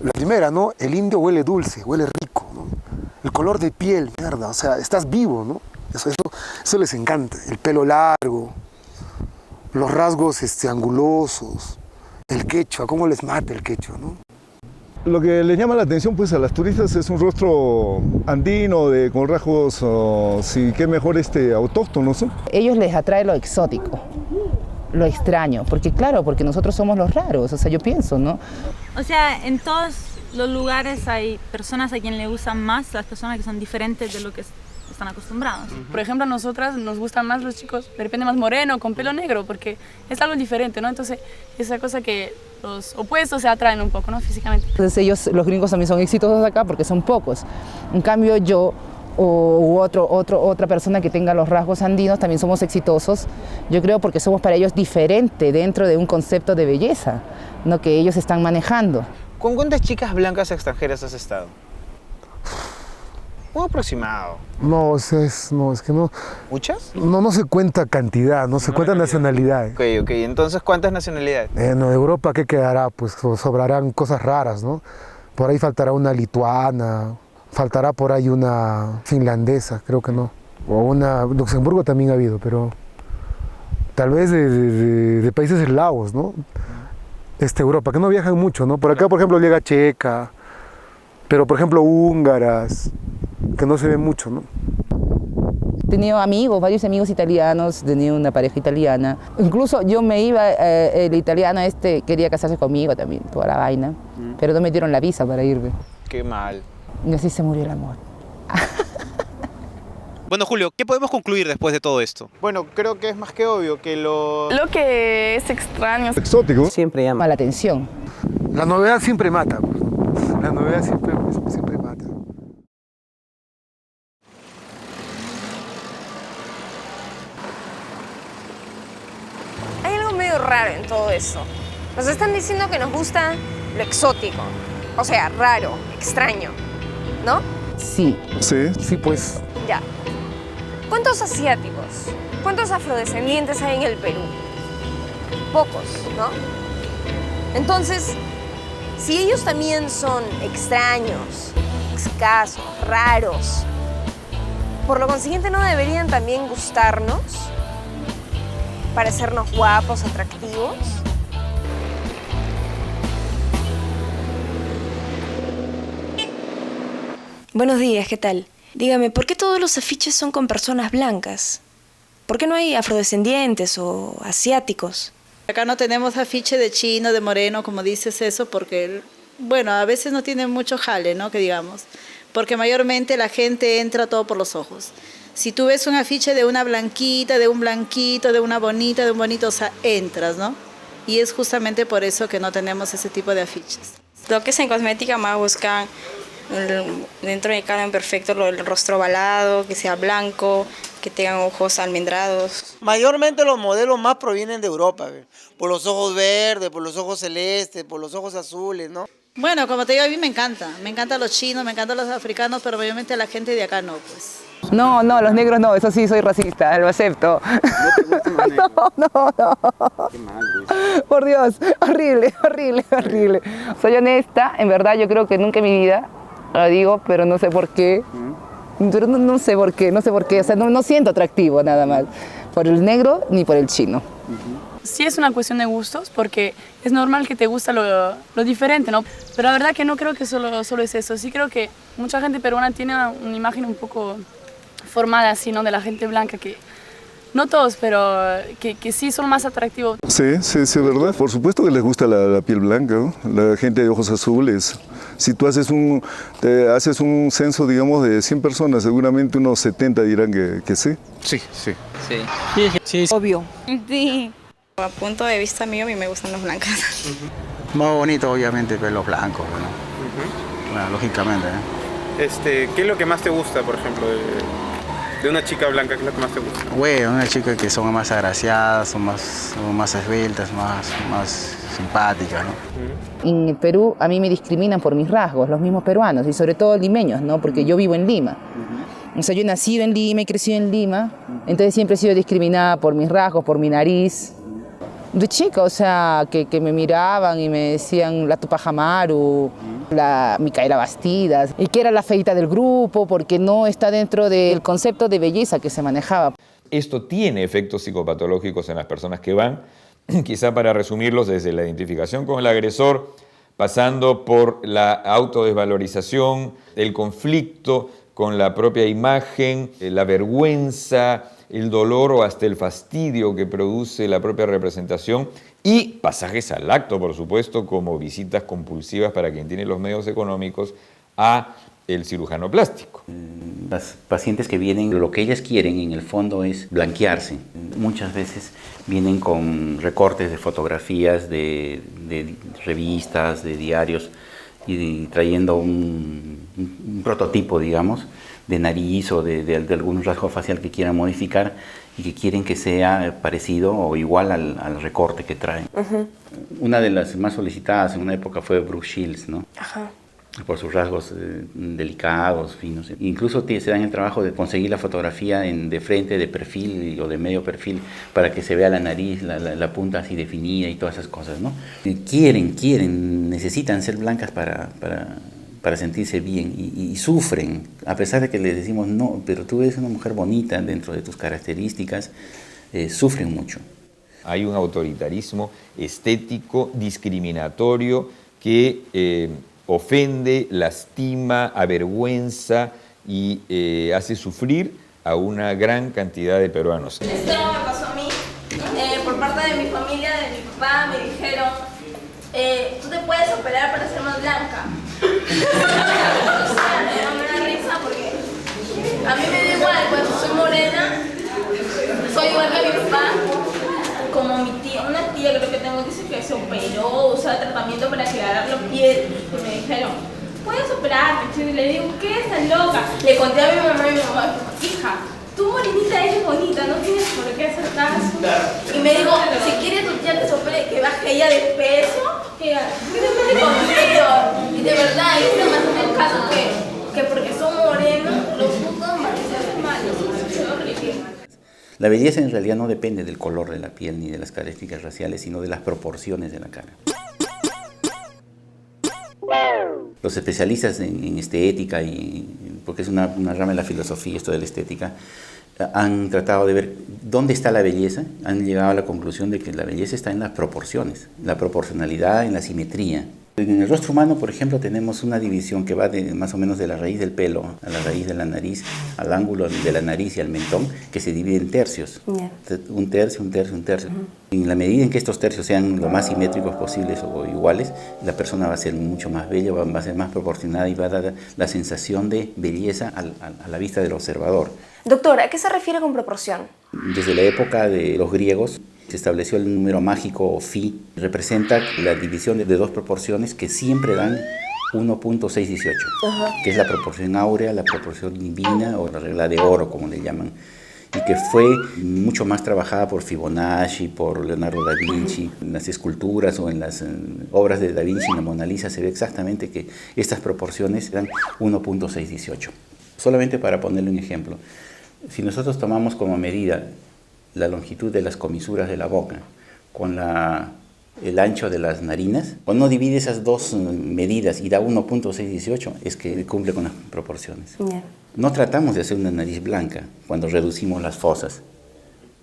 La primera, ¿no? El indio huele dulce, huele rico, ¿no? El color de piel, mierda, o sea, estás vivo, ¿no? Eso les encanta. El pelo largo, los rasgos angulosos, el quechua, cómo les mata el quechua, ¿no? Lo que les llama la atención pues a las turistas es un rostro andino, con rasgos, sí, qué mejor autóctonos, ¿no? Ellos les atrae lo exótico, lo extraño, porque claro, porque nosotros somos los raros, o sea, yo pienso, ¿no? O sea, en todos los lugares hay personas a quien le gustan más las personas que son diferentes de lo que están acostumbrados. Por ejemplo, a nosotras nos gustan más los chicos, de repente más moreno, con pelo negro, porque es algo diferente, ¿no? Entonces, esa cosa que los opuestos se atraen un poco, ¿no? Físicamente. Entonces ellos, los gringos también son exitosos acá porque son pocos. En cambio yo u otra persona que tenga los rasgos andinos también somos exitosos, yo creo, porque somos para ellos diferente dentro de un concepto de belleza, ¿no? Que ellos están manejando. ¿Con cuántas chicas blancas extranjeras has estado? Un aproximado. No, es que no. ¿Muchas? No se cuenta cantidad, no se cuenta nacionalidad. Ok, entonces ¿cuántas nacionalidades? No, Europa, ¿qué quedará? Pues sobrarán cosas raras, ¿no? Por ahí faltará una lituana, faltará por ahí una finlandesa, creo que no. O una, Luxemburgo también ha habido, pero tal vez de países eslavos, ¿no? Europa, que no viajan mucho, ¿no? Por acá, por ejemplo, llega checa, pero por ejemplo húngaras, que no se ve mucho, ¿no? He tenido amigos, varios amigos italianos, tenía una pareja italiana. Incluso yo me iba, el italiano quería casarse conmigo también, toda la vaina, pero no me dieron la visa para irme. Qué mal. Y así se murió el amor. Bueno, Julio, ¿qué podemos concluir después de todo esto? Bueno, creo que es más que obvio que Lo que es extraño, exótico, siempre llama la atención. La novedad siempre mata, pues. La novedad siempre mata. Hay algo medio raro en todo eso. Nos están diciendo que nos gusta lo exótico, o sea, raro, extraño, ¿no? Sí. Sí, pues. Ya. ¿Cuántos asiáticos, cuántos afrodescendientes hay en el Perú? Pocos, ¿no? Entonces, si ellos también son extraños, escasos, raros, por lo consiguiente no deberían también gustarnos, parecernos guapos, atractivos. Buenos días, ¿qué tal? Dígame, ¿por qué todos los afiches son con personas blancas? ¿Por qué no hay afrodescendientes o asiáticos? Acá no tenemos afiche de chino, de moreno, como dices eso, porque, bueno, a veces no tiene mucho jale, ¿no? Que digamos, porque mayormente la gente entra todo por los ojos. Si tú ves un afiche de una blanquita, de un blanquito, de una bonita, de un bonito, o sea, entras, ¿no? y es justamente por eso que no tenemos ese tipo de afiches. Lo que es en cosmética más buscan dentro de cada imperfecto el rostro ovalado, que sea blanco, que tengan ojos almendrados. Mayormente los modelos más provienen de Europa, por los ojos verdes, por los ojos celestes, por los ojos azules, ¿no? Bueno, como te digo, a mí me encantan los chinos, me encantan los africanos, pero obviamente la gente de acá no, pues. No, los negros no, eso sí soy racista, lo acepto. No. Qué mal, por Dios, horrible. Soy honesta, en verdad yo creo que nunca en mi vida lo digo, pero no sé por qué. Pero no sé por qué, o sea, no siento atractivo nada más, por el negro ni por el chino. Sí es una cuestión de gustos, porque es normal que te gusta lo diferente, ¿no? Pero la verdad que no creo que solo es eso. Sí creo que mucha gente peruana tiene una imagen un poco formada así, ¿no? De la gente blanca, que no todos, pero que sí son más atractivos. Sí, verdad. Por supuesto que les gusta la piel blanca, ¿no? La gente de ojos azules. Si tú haces un censo, digamos, de 100 personas, seguramente unos 70 dirán que sí. Sí. Obvio. Sí. A punto de vista mío, a mí me gustan los blancos. Más bonito, obviamente, pelos blancos, ¿no? Bueno, lógicamente, ¿Qué es lo que más te gusta, por ejemplo, de una chica blanca? ¿Qué es lo que más te gusta? Bueno, una chica que son más agraciadas, son más esbeltas, más simpáticas, ¿no? En Perú a mí me discriminan por mis rasgos, los mismos peruanos, y sobre todo limeños, ¿no? Porque yo vivo en Lima. O sea, yo he nacido en Lima y crecí en Lima, entonces siempre he sido discriminada por mis rasgos, por mi nariz. De chica, o sea, que me miraban y me decían la Tupac Amaru, la Micaela Bastidas, y que era la feita del grupo porque no está dentro del concepto de belleza que se manejaba. Esto tiene efectos psicopatológicos en las personas que van, quizá para resumirlos, desde la identificación con el agresor, pasando por la autodesvalorización, el conflicto con la propia imagen, la vergüenza, el dolor o hasta el fastidio que produce la propia representación y pasajes al acto, por supuesto, como visitas compulsivas para quien tiene los medios económicos a el cirujano plástico. Las pacientes que vienen, lo que ellas quieren en el fondo es blanquearse. Muchas veces vienen con recortes de fotografías de revistas, de diarios y trayendo un prototipo, digamos, de nariz o de algún rasgo facial que quieran modificar y que quieren que sea parecido o igual al recorte que traen. Una de las más solicitadas en una época fue Brooke Shields, ¿no? Por sus rasgos delicados, finos. Incluso se dan el trabajo de conseguir la fotografía de frente, de perfil o de medio perfil para que se vea la nariz, la punta así definida y todas esas cosas, ¿no? Necesitan ser blancas para sentirse bien y sufren, a pesar de que les decimos no, pero tú eres una mujer bonita dentro de tus características, sufren mucho. Hay un autoritarismo estético, discriminatorio, que ofende, lastima, avergüenza y hace sufrir a una gran cantidad de peruanos. Esto no me pasó a mí, por parte de mi familia, de mi papá, me dijeron, tú te puedes operar para ser más blanca. O sea, me da risa porque a mí me da igual, pues soy morena, soy igual que mi papá, como mi tía, una tía creo que tengo, dice que se operó, usa tratamiento para aclarar la piel, y me dijeron, puedes operarte, y le digo, ¿qué? ¿Estás loca? Le conté a mi mamá y mi mamá, hija, tú morenita eres bonita, no tienes por qué hacer caso. Y me dijo, si quiere tu tía que se opere, que baje ella de peso, que me conmigo. Y de verdad, ellos no me hacen el caso que porque son morenos, los juzgan mal y se hacen mal. Es horrible. La belleza en realidad no depende del color de la piel ni de las características raciales, sino de las proporciones de la cara. Los especialistas en estética, porque es una rama de la filosofía esto de la estética, han tratado de ver dónde está la belleza, han llegado a la conclusión de que la belleza está en las proporciones, la proporcionalidad, en la simetría. En el rostro humano, por ejemplo, tenemos una división que va más o menos de la raíz del pelo a la raíz de la nariz, al ángulo de la nariz y al mentón, que se divide en tercios. Un tercio, un tercio, un tercio. En la medida en que estos tercios sean lo más simétricos posibles o iguales, la persona va a ser mucho más bella, va a ser más proporcionada y va a dar la sensación de belleza a la vista del observador. Doctor, ¿a qué se refiere con proporción? Desde la época de los griegos, Se estableció el número mágico o phi, representa la división de dos proporciones que siempre dan 1.618, que es la proporción áurea, la proporción divina o la regla de oro, como le llaman, y que fue mucho más trabajada por Fibonacci, por Leonardo da Vinci. En las esculturas o en las obras de da Vinci, en la Mona Lisa, se ve exactamente que estas proporciones dan 1.618. Solamente para ponerle un ejemplo, si nosotros tomamos como medida la longitud de las comisuras de la boca con el ancho de las narinas, cuando uno divide esas dos medidas y da 1.618, es que cumple con las proporciones. Yeah. No tratamos de hacer una nariz blanca cuando reducimos las fosas.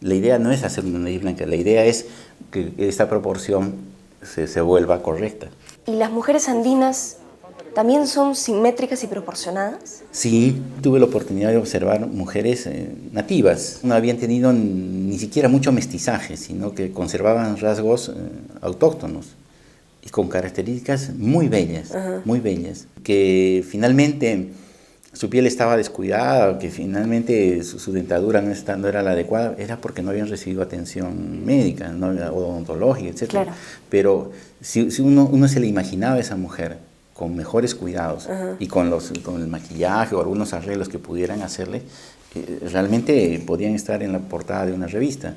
La idea no es hacer una nariz blanca, la idea es que esta proporción se vuelva correcta. ¿Y las mujeres andinas también son simétricas y proporcionadas? Sí, tuve la oportunidad de observar mujeres nativas. No habían tenido ni siquiera mucho mestizaje, sino que conservaban rasgos autóctonos y con características muy bellas, que finalmente su piel estaba descuidada, que finalmente su dentadura no era la adecuada, era porque no habían recibido atención médica, no odontológica, etc. Claro. Pero si uno se le imaginaba a esa mujer con mejores cuidados y con el maquillaje o algunos arreglos que pudieran hacerle, realmente podían estar en la portada de una revista.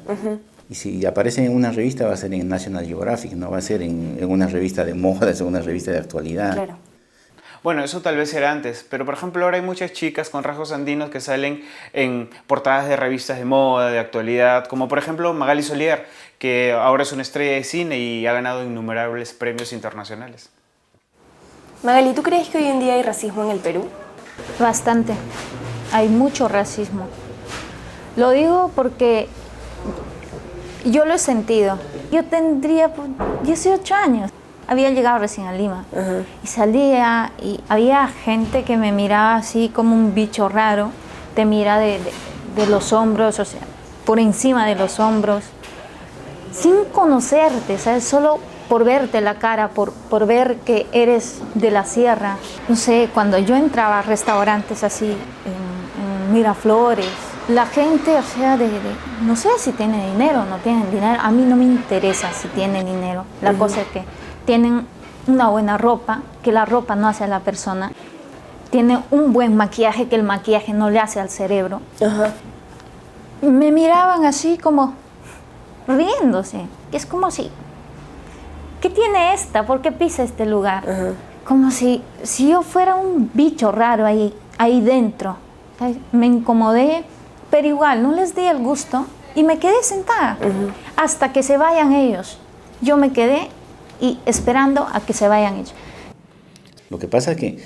Y si aparecen en una revista va a ser en National Geographic, no va a ser en una revista de moda, en una revista de actualidad. Claro. Bueno, eso tal vez era antes, pero por ejemplo ahora hay muchas chicas con rasgos andinos que salen en portadas de revistas de moda, de actualidad, como por ejemplo Magali Solier, que ahora es una estrella de cine y ha ganado innumerables premios internacionales. Magali, ¿tú crees que hoy en día hay racismo en el Perú? Bastante. Hay mucho racismo. Lo digo porque yo lo he sentido. Yo tendría 18 años. Había llegado recién a Lima y salía y había gente que me miraba así como un bicho raro. Te mira de los hombros, o sea, por encima de los hombros, sin conocerte, ¿sabes? Solo por verte la cara, por ver que eres de la sierra. No sé, cuando yo entraba a restaurantes así, en Miraflores, la gente, o sea, no sé si tiene dinero o no tienen dinero, a mí no me interesa si tienen dinero. La cosa es que tienen una buena ropa, que la ropa no hace a la persona. Tienen un buen maquillaje, que el maquillaje no le hace al cerebro. Me miraban así como riéndose. Es como si, ¿qué tiene esta? ¿Por qué pisa este lugar? Como si yo fuera un bicho raro ahí dentro. Me incomodé, pero igual no les di el gusto y me quedé sentada hasta que se vayan ellos. Yo me quedé y esperando a que se vayan ellos. Lo que pasa es que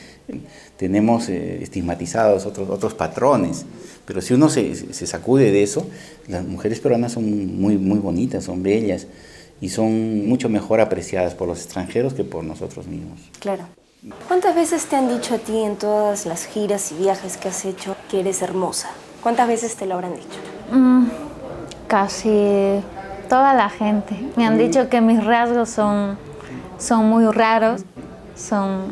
tenemos estigmatizados otros patrones, pero si uno se sacude de eso, las mujeres peruanas son muy bonitas, son bellas y son mucho mejor apreciadas por los extranjeros que por nosotros mismos. Claro. ¿Cuántas veces te han dicho a ti en todas las giras y viajes que has hecho que eres hermosa? ¿Cuántas veces te lo habrán dicho? Casi toda la gente. Me han dicho que mis rasgos son muy raros, son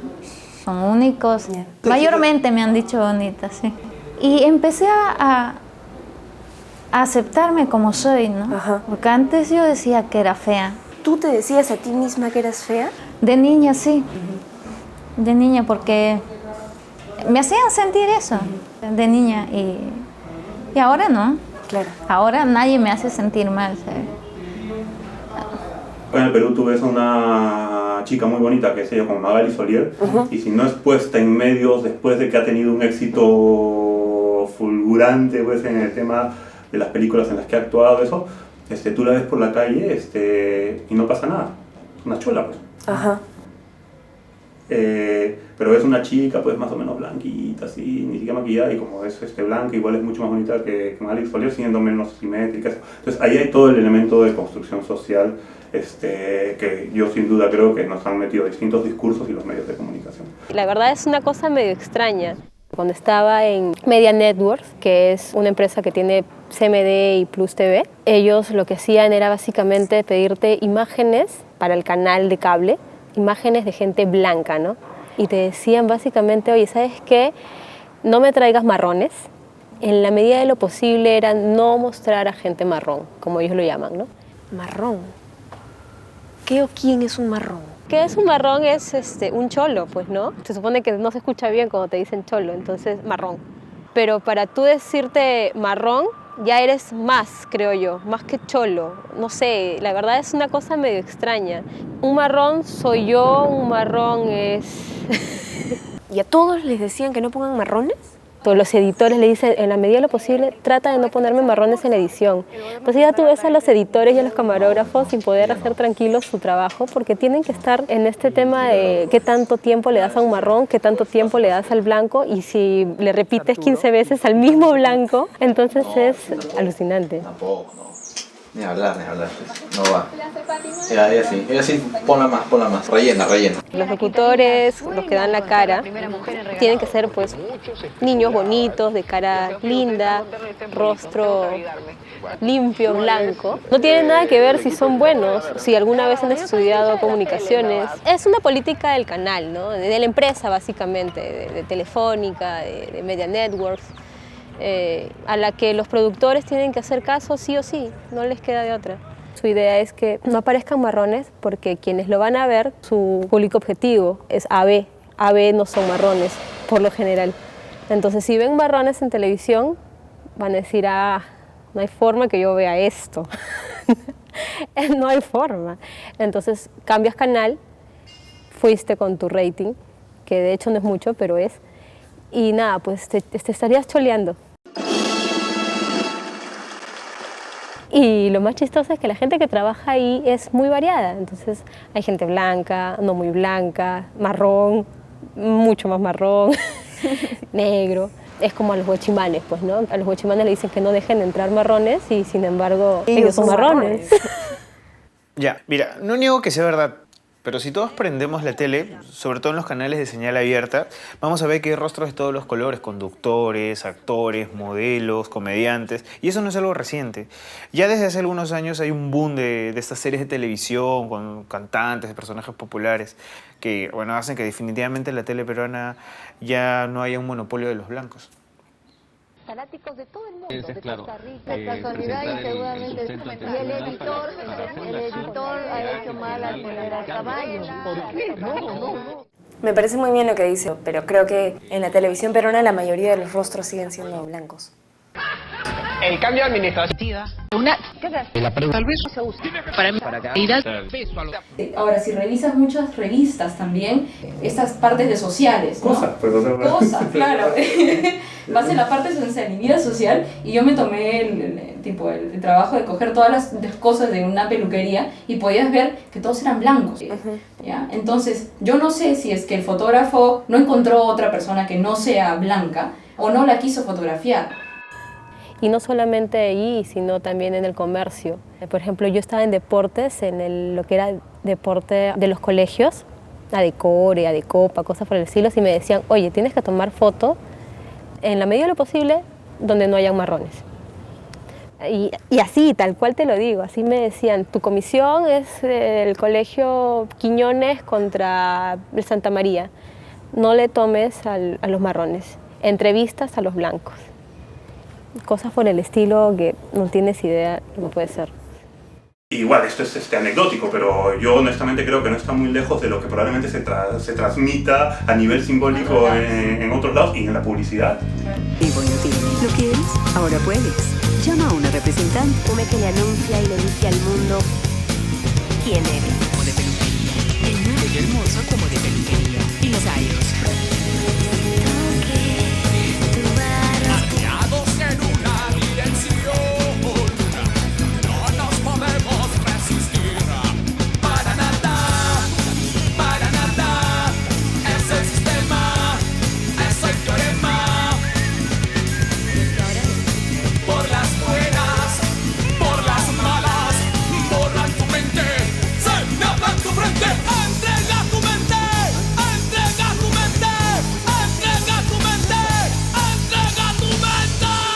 únicos. Mayormente me han dicho bonita, sí. Y empecé a aceptarme como soy, ¿no? Porque antes yo decía que era fea. ¿Tú te decías a ti misma que eras fea? De niña, sí. De niña, porque me hacían sentir eso, de niña. Y ahora no. Claro. Ahora nadie me hace sentir mal, ¿sabes? En el Perú tú ves a una chica muy bonita que es ella como Magali Solier, y si no es puesta en medios después de que ha tenido un éxito fulgurante pues, en el tema de las películas en las que ha actuado, eso, tú la ves por la calle y no pasa nada, es una chola pues. Pero es una chica pues más o menos blanquita, así, ni siquiera maquillada, y como es blanca, igual es mucho más bonita que Magali Solier, siendo menos simétrica. Entonces ahí hay todo el elemento de construcción social que yo sin duda creo que nos han metido distintos discursos y los medios de comunicación. La verdad es una cosa medio extraña. Cuando estaba en Media Networks, que es una empresa que tiene CMD y Plus TV, ellos lo que hacían era básicamente pedirte imágenes para el canal de cable, imágenes de gente blanca, ¿no? Y te decían básicamente, oye, ¿sabes qué? No me traigas marrones. En la medida de lo posible era no mostrar a gente marrón, como ellos lo llaman, ¿no? Marrón. ¿Qué o quién es un marrón? ¿Qué es un marrón? Es un cholo, pues, ¿no? Se supone que no se escucha bien cuando te dicen cholo, entonces marrón. Pero para tú decirte marrón, ya eres más, creo yo, más que cholo. No sé, la verdad es una cosa medio extraña. Un marrón soy yo, un marrón es... ¿Y a todos les decían que no pongan marrones? Todos los editores le dicen, en la medida de lo posible, trata de no ponerme marrones en la edición. Pues ya tú ves a los editores y a los camarógrafos sin poder hacer tranquilos su trabajo, porque tienen que estar en este tema de qué tanto tiempo le das a un marrón, qué tanto tiempo le das al blanco, y si le repites 15 veces al mismo blanco, entonces es alucinante. Tampoco, no. Ni hablar, no va. Ella sí, ponla más, rellena. Los locutores, los que dan la cara, tienen que ser pues niños bonitos, de cara linda, rostro limpio, blanco. No tiene nada que ver si son buenos, si alguna vez han estudiado comunicaciones. Es una política del canal, ¿no? De la empresa básicamente, de Telefónica, de Media Networks. A la que los productores tienen que hacer caso sí o sí, no les queda de otra. Su idea es que no aparezcan marrones porque quienes lo van a ver, su público objetivo es AB. AB no son marrones, por lo general. Entonces, si ven marrones en televisión, van a decir, ah, no hay forma que yo vea esto. No hay forma. Entonces, cambias canal, fuiste con tu rating, que de hecho no es mucho, pero es, y nada, pues te estarías choleando. Y lo más chistoso es que la gente que trabaja ahí es muy variada. Entonces hay gente blanca, no muy blanca, marrón, mucho más marrón, negro. Es como a los guachimanes, pues, ¿no? A los guachimanes le dicen que no dejen entrar marrones y sin embargo ellos son marrones. Ya, mira, no niego que sea verdad. Pero si todos prendemos la tele, sobre todo en los canales de señal abierta, vamos a ver que hay rostros de todos los colores, conductores, actores, modelos, comediantes, y eso no es algo reciente. Ya desde hace algunos años hay un boom de estas series de televisión con cantantes, de personajes populares, que bueno, hacen que definitivamente la tele peruana ya no haya un monopolio de los blancos. Fanáticos de todo el mundo, Ese es de claro. Costa Rica, de casualidad y seguramente el editor ha hecho mal al poner al caballo. ¿Por qué? No. Me parece muy bien lo que dice, pero creo que en la televisión peruana la mayoría de los rostros siguen siendo blancos. El cambio administrativo. La pregunta tal vez se usa para ir al peso a los... Ahora, si revisas muchas revistas también, estas partes de sociales, ¿no? Cosas, claro. Vas en la parte de sensibilidad social y yo me tomé el trabajo de coger todas las cosas de una peluquería y podías ver que todos eran blancos. ¿Ya? Entonces, yo no sé si es que el fotógrafo no encontró otra persona que no sea blanca o no la quiso fotografiar. Y no solamente ahí, sino también en el comercio. Por ejemplo, yo estaba en deportes, en lo que era deporte de los colegios, Adecore, Adecopa, cosas por el estilo, y me decían, oye, tienes que tomar foto en la medida de lo posible donde no hayan marrones. Y así, tal cual te lo digo, así me decían, tu comisión es el colegio Quiñones contra el Santa María, no le tomes a los marrones, entrevistas a los blancos. Cosas por el estilo que no tienes idea de lo que puede ser. Igual, esto es anecdótico, pero yo honestamente creo que no está muy lejos de lo que probablemente se transmita a nivel simbólico en otros lados y en la publicidad. Vivo no tiene. ¿Lo quieres? Ahora puedes. Llama a una representante. Come que le anuncia y le dice al mundo quién eres. Como de peluquería. El nuevo y hermoso como de peluquería. Y los años.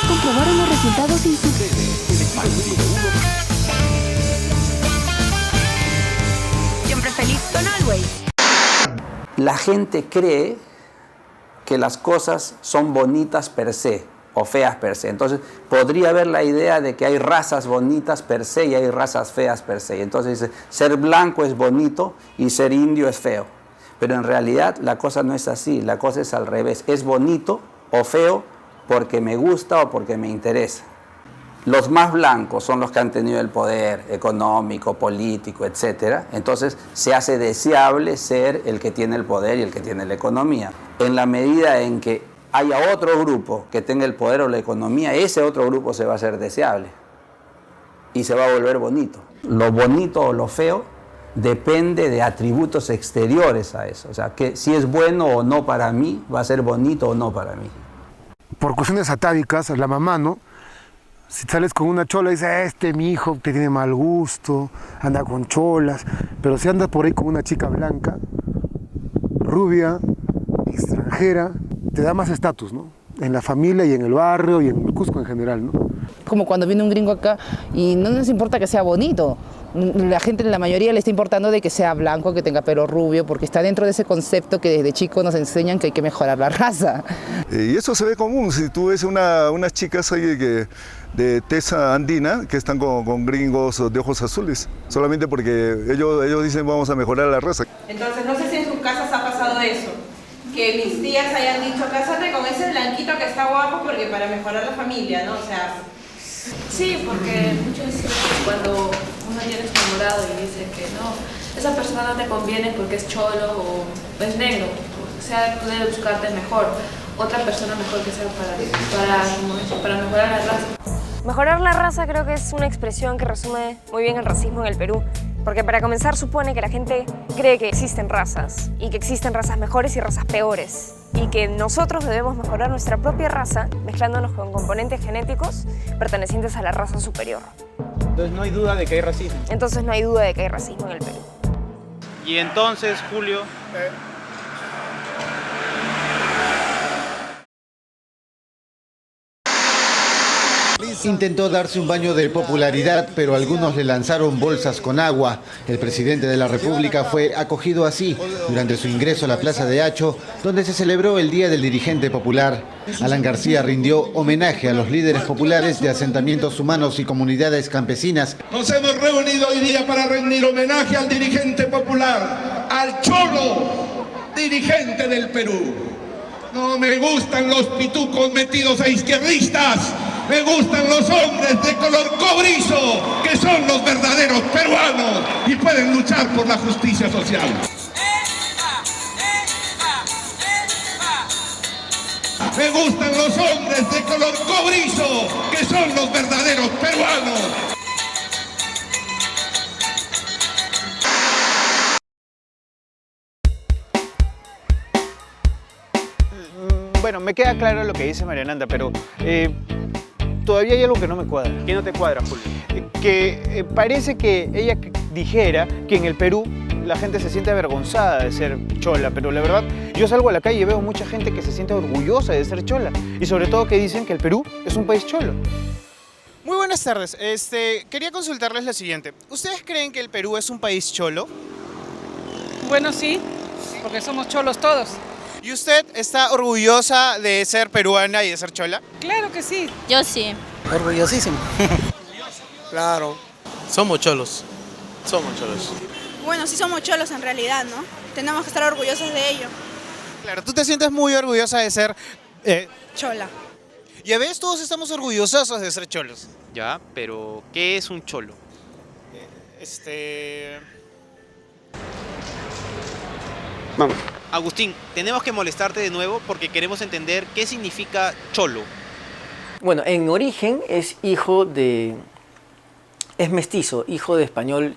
Comprobaron los resultados sin su... Siempre feliz con Always. La gente cree que las cosas son bonitas per se. o feas per se. Entonces, podría haber la idea de que hay razas bonitas per se y hay razas feas per se. Entonces dice, ser blanco es bonito y ser indio es feo. Pero en realidad la cosa no es así, la cosa es al revés. Es bonito o feo porque me gusta o porque me interesa. Los más blancos son los que han tenido el poder económico, político, etc. Entonces se hace deseable ser el que tiene el poder y el que tiene la economía. En la medida en que haya otro grupo que tenga el poder o la economía, ese otro grupo se va a hacer deseable y se va a volver bonito. Lo bonito o lo feo depende de atributos exteriores a eso. O sea, que si es bueno o no para mí, va a ser bonito o no para mí. Por cuestiones atávicas, la mamá, ¿no? Si sales con una chola, dice, mi hijo que tiene mal gusto, anda con cholas. Pero si andas por ahí con una chica blanca, rubia, extranjera, te da más estatus, ¿no? En la familia y en el barrio y en el Cusco en general, ¿no? Como cuando viene un gringo acá y no nos importa que sea bonito. La gente, la mayoría le está importando de que sea blanco, que tenga pelo rubio, porque está dentro de ese concepto que desde chicos nos enseñan que hay que mejorar la raza. Y eso se ve común, si tú ves unas chicas ahí de tez andina que están con gringos de ojos azules, solamente porque ellos dicen vamos a mejorar la raza. Entonces no sé si en sus casas ha pasado eso, que mis tías hayan dicho cásate con ese blanquito que está guapo porque para mejorar la familia, ¿no? O sea... Sí, porque muchas veces cuando uno tiene enamorado y dice que no, esa persona no te conviene porque es cholo o es negro, o sea, tú debes buscarte mejor, otra persona mejor que sea para mejorar la raza. Mejorar la raza creo que es una expresión que resume muy bien el racismo en el Perú. Porque para comenzar supone que la gente cree que existen razas y que existen razas mejores y razas peores y que nosotros debemos mejorar nuestra propia raza mezclándonos con componentes genéticos pertenecientes a la raza superior. Entonces no hay duda de que hay racismo. Entonces no hay duda de que hay racismo en el Perú. Y entonces, Julio... Intentó darse un baño de popularidad, pero algunos le lanzaron bolsas con agua. El presidente de la República fue acogido así durante su ingreso a la Plaza de Hacho, donde se celebró el Día del Dirigente Popular. Alan García rindió homenaje a los líderes populares de asentamientos humanos y comunidades campesinas. Nos hemos reunido hoy día para rendir homenaje al dirigente popular, al cholo dirigente del Perú. No me gustan los pitucos metidos a izquierdistas. Me gustan los hombres de color cobrizo, que son los verdaderos peruanos y pueden luchar por la justicia social. Me gustan los hombres de color cobrizo, que son los verdaderos peruanos. Bueno, me queda claro lo que dice Mariananda, pero todavía hay algo que no me cuadra. ¿Qué no te cuadra, Julio? Que parece que ella dijera que en el Perú la gente se siente avergonzada de ser chola, pero la verdad, yo salgo a la calle y veo mucha gente que se siente orgullosa de ser chola, y sobre todo que dicen que el Perú es un país cholo. Muy buenas tardes. Quería consultarles lo siguiente. ¿Ustedes creen que el Perú es un país cholo? Bueno, sí, porque somos cholos todos. ¿Y usted está orgullosa de ser peruana y de ser chola? Claro que sí. Yo sí. Orgullosísimo. Claro. Somos cholos. Somos cholos. Bueno, sí somos cholos en realidad, ¿no? Tenemos que estar orgullosos de ello. Claro, tú te sientes muy orgullosa de ser... chola. Ya ves, todos estamos orgullosos de ser cholos. Ya, pero ¿qué es un cholo? Vamos. Agustín, tenemos que molestarte de nuevo porque queremos entender qué significa cholo. Bueno, en origen es es mestizo, hijo de español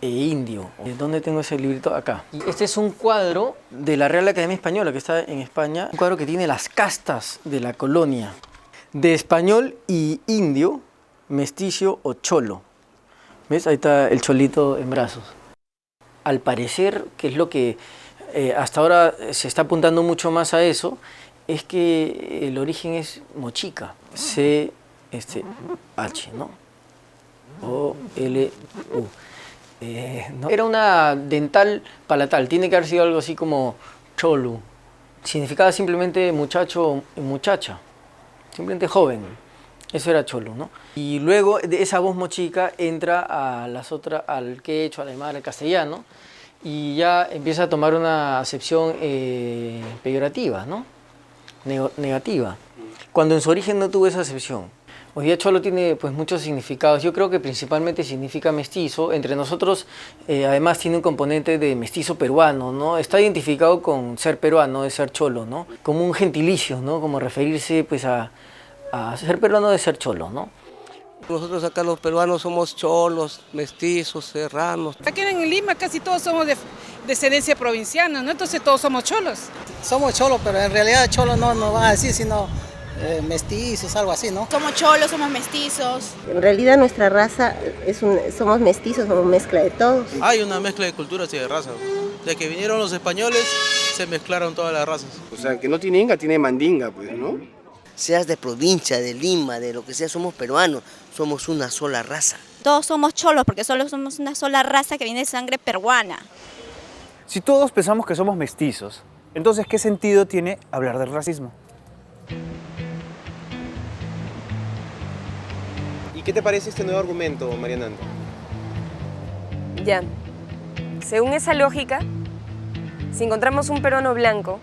e indio. ¿Dónde tengo ese librito? Acá. Y este es un cuadro de la Real Academia Española que está en España. Un cuadro que tiene las castas de la colonia. De español y indio, mestizo o cholo. ¿Ves? Ahí está el cholito en brazos. Al parecer, que es lo que hasta ahora se está apuntando mucho más a eso, es que el origen es mochica. C-H, ¿no? O-L-U. ¿No? Era una dental palatal, tiene que haber sido algo así como cholu. Significaba simplemente muchacho y muchacha. simplemente joven. Eso era cholo, ¿no? Y luego de esa voz mochica entra a al quechua, al aymara, al castellano, y ya empieza a tomar una acepción peyorativa, ¿no? Negativa, cuando en su origen no tuvo esa acepción. Hoy día cholo tiene pues muchos significados. Yo creo que principalmente significa mestizo. Entre nosotros además tiene un componente de mestizo peruano, ¿no? Está identificado con ser peruano, de ser cholo, ¿no? Como un gentilicio, ¿no? Como referirse pues a ser peruano, de ser cholo, ¿no? Nosotros acá los peruanos somos cholos, mestizos, serranos. Aquí en Lima casi todos somos de descendencia provinciana, ¿no? Entonces todos somos cholos. Somos cholos, pero en realidad cholo no va a decir sino mestizos, algo así, ¿no? Somos cholos, somos mestizos. En realidad nuestra raza somos mestizos, somos mezcla de todos. Hay una mezcla de culturas y de razas. De que vinieron los españoles, se mezclaron todas las razas. O sea, que no tiene inga, tiene mandinga, pues, ¿no? Seas de provincia, de Lima, de lo que sea, somos peruanos, somos una sola raza. Todos somos cholos porque solo somos una sola raza que viene de sangre peruana. Si todos pensamos que somos mestizos, entonces ¿qué sentido tiene hablar del racismo? ¿Y qué te parece este nuevo argumento, Mariana? Ya, según esa lógica, si encontramos un peruano blanco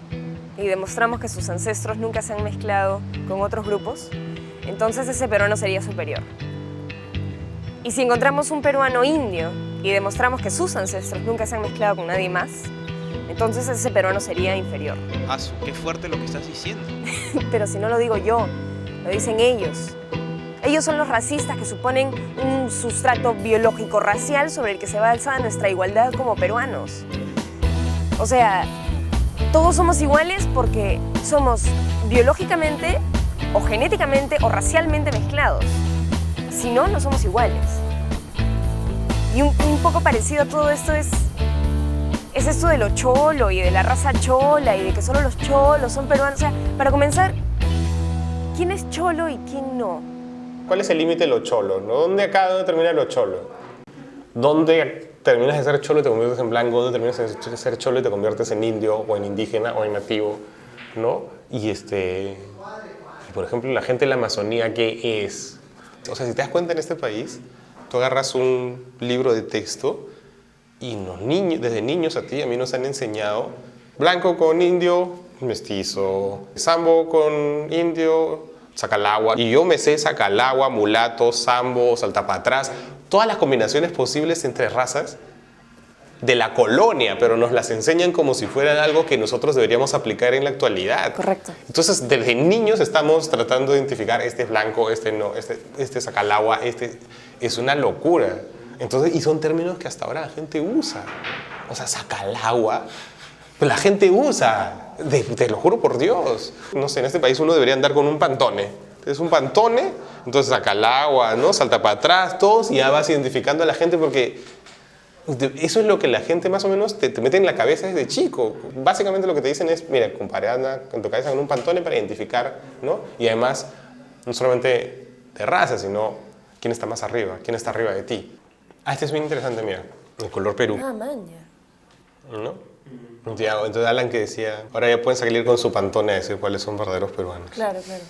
y demostramos que sus ancestros nunca se han mezclado con otros grupos, entonces ese peruano sería superior. Y si encontramos un peruano indio y demostramos que sus ancestros nunca se han mezclado con nadie más, entonces ese peruano sería inferior. Asu, qué fuerte lo que estás diciendo. Pero si no lo digo yo, lo dicen ellos. Ellos son los racistas que suponen un sustrato biológico racial sobre el que se basa nuestra igualdad como peruanos. O sea, todos somos iguales porque somos biológicamente o genéticamente o racialmente mezclados. Si no, no somos iguales. Y un poco parecido a todo esto es esto de lo cholo y de la raza chola y de que solo los cholos son peruanos. O sea, para comenzar, ¿quién es cholo y quién no? ¿Cuál es el límite de lo cholo? ¿No? ¿Dónde termina lo cholo? ¿Dónde terminas de ser cholo y te conviertes en blanco? ¿Dónde terminas de ser cholo y te conviertes en indio o en indígena o en nativo? ¿No? Y por ejemplo, la gente de la Amazonía, ¿qué es? O sea, si te das cuenta en este país, tú agarras un libro de texto y los niños, desde niños a mí nos han enseñado blanco con indio, mestizo, sambo con indio, sacalagua. Y yo me sé sacalagua, mulato, sambo, saltapatrás, todas las combinaciones posibles entre razas de la colonia, pero nos las enseñan como si fueran algo que nosotros deberíamos aplicar en la actualidad. Correcto. Entonces, desde niños estamos tratando de identificar este es blanco, este no, este es sacalagua, este es una locura. Entonces, y son términos que hasta ahora la gente usa. O sea, sacalagua, pues la gente usa, te lo juro por Dios. No sé, en este país uno debería andar con un pantone. Es un pantone, entonces sacalagua, ¿no? Salta para atrás, todos, y ya vas identificando a la gente porque eso es lo que la gente más o menos te mete en la cabeza desde chico. Básicamente lo que te dicen es, mira, compadre, anda con tu cabeza con un pantone para identificar, ¿no? Y además, no solamente de raza, sino quién está más arriba, quién está arriba de ti. Este es bien interesante, mira, el color Perú. Ah, man, ya. ¿No? Entonces Alan que decía, ahora ya pueden salir con su pantone a decir cuáles son verdaderos peruanos. Claro, claro.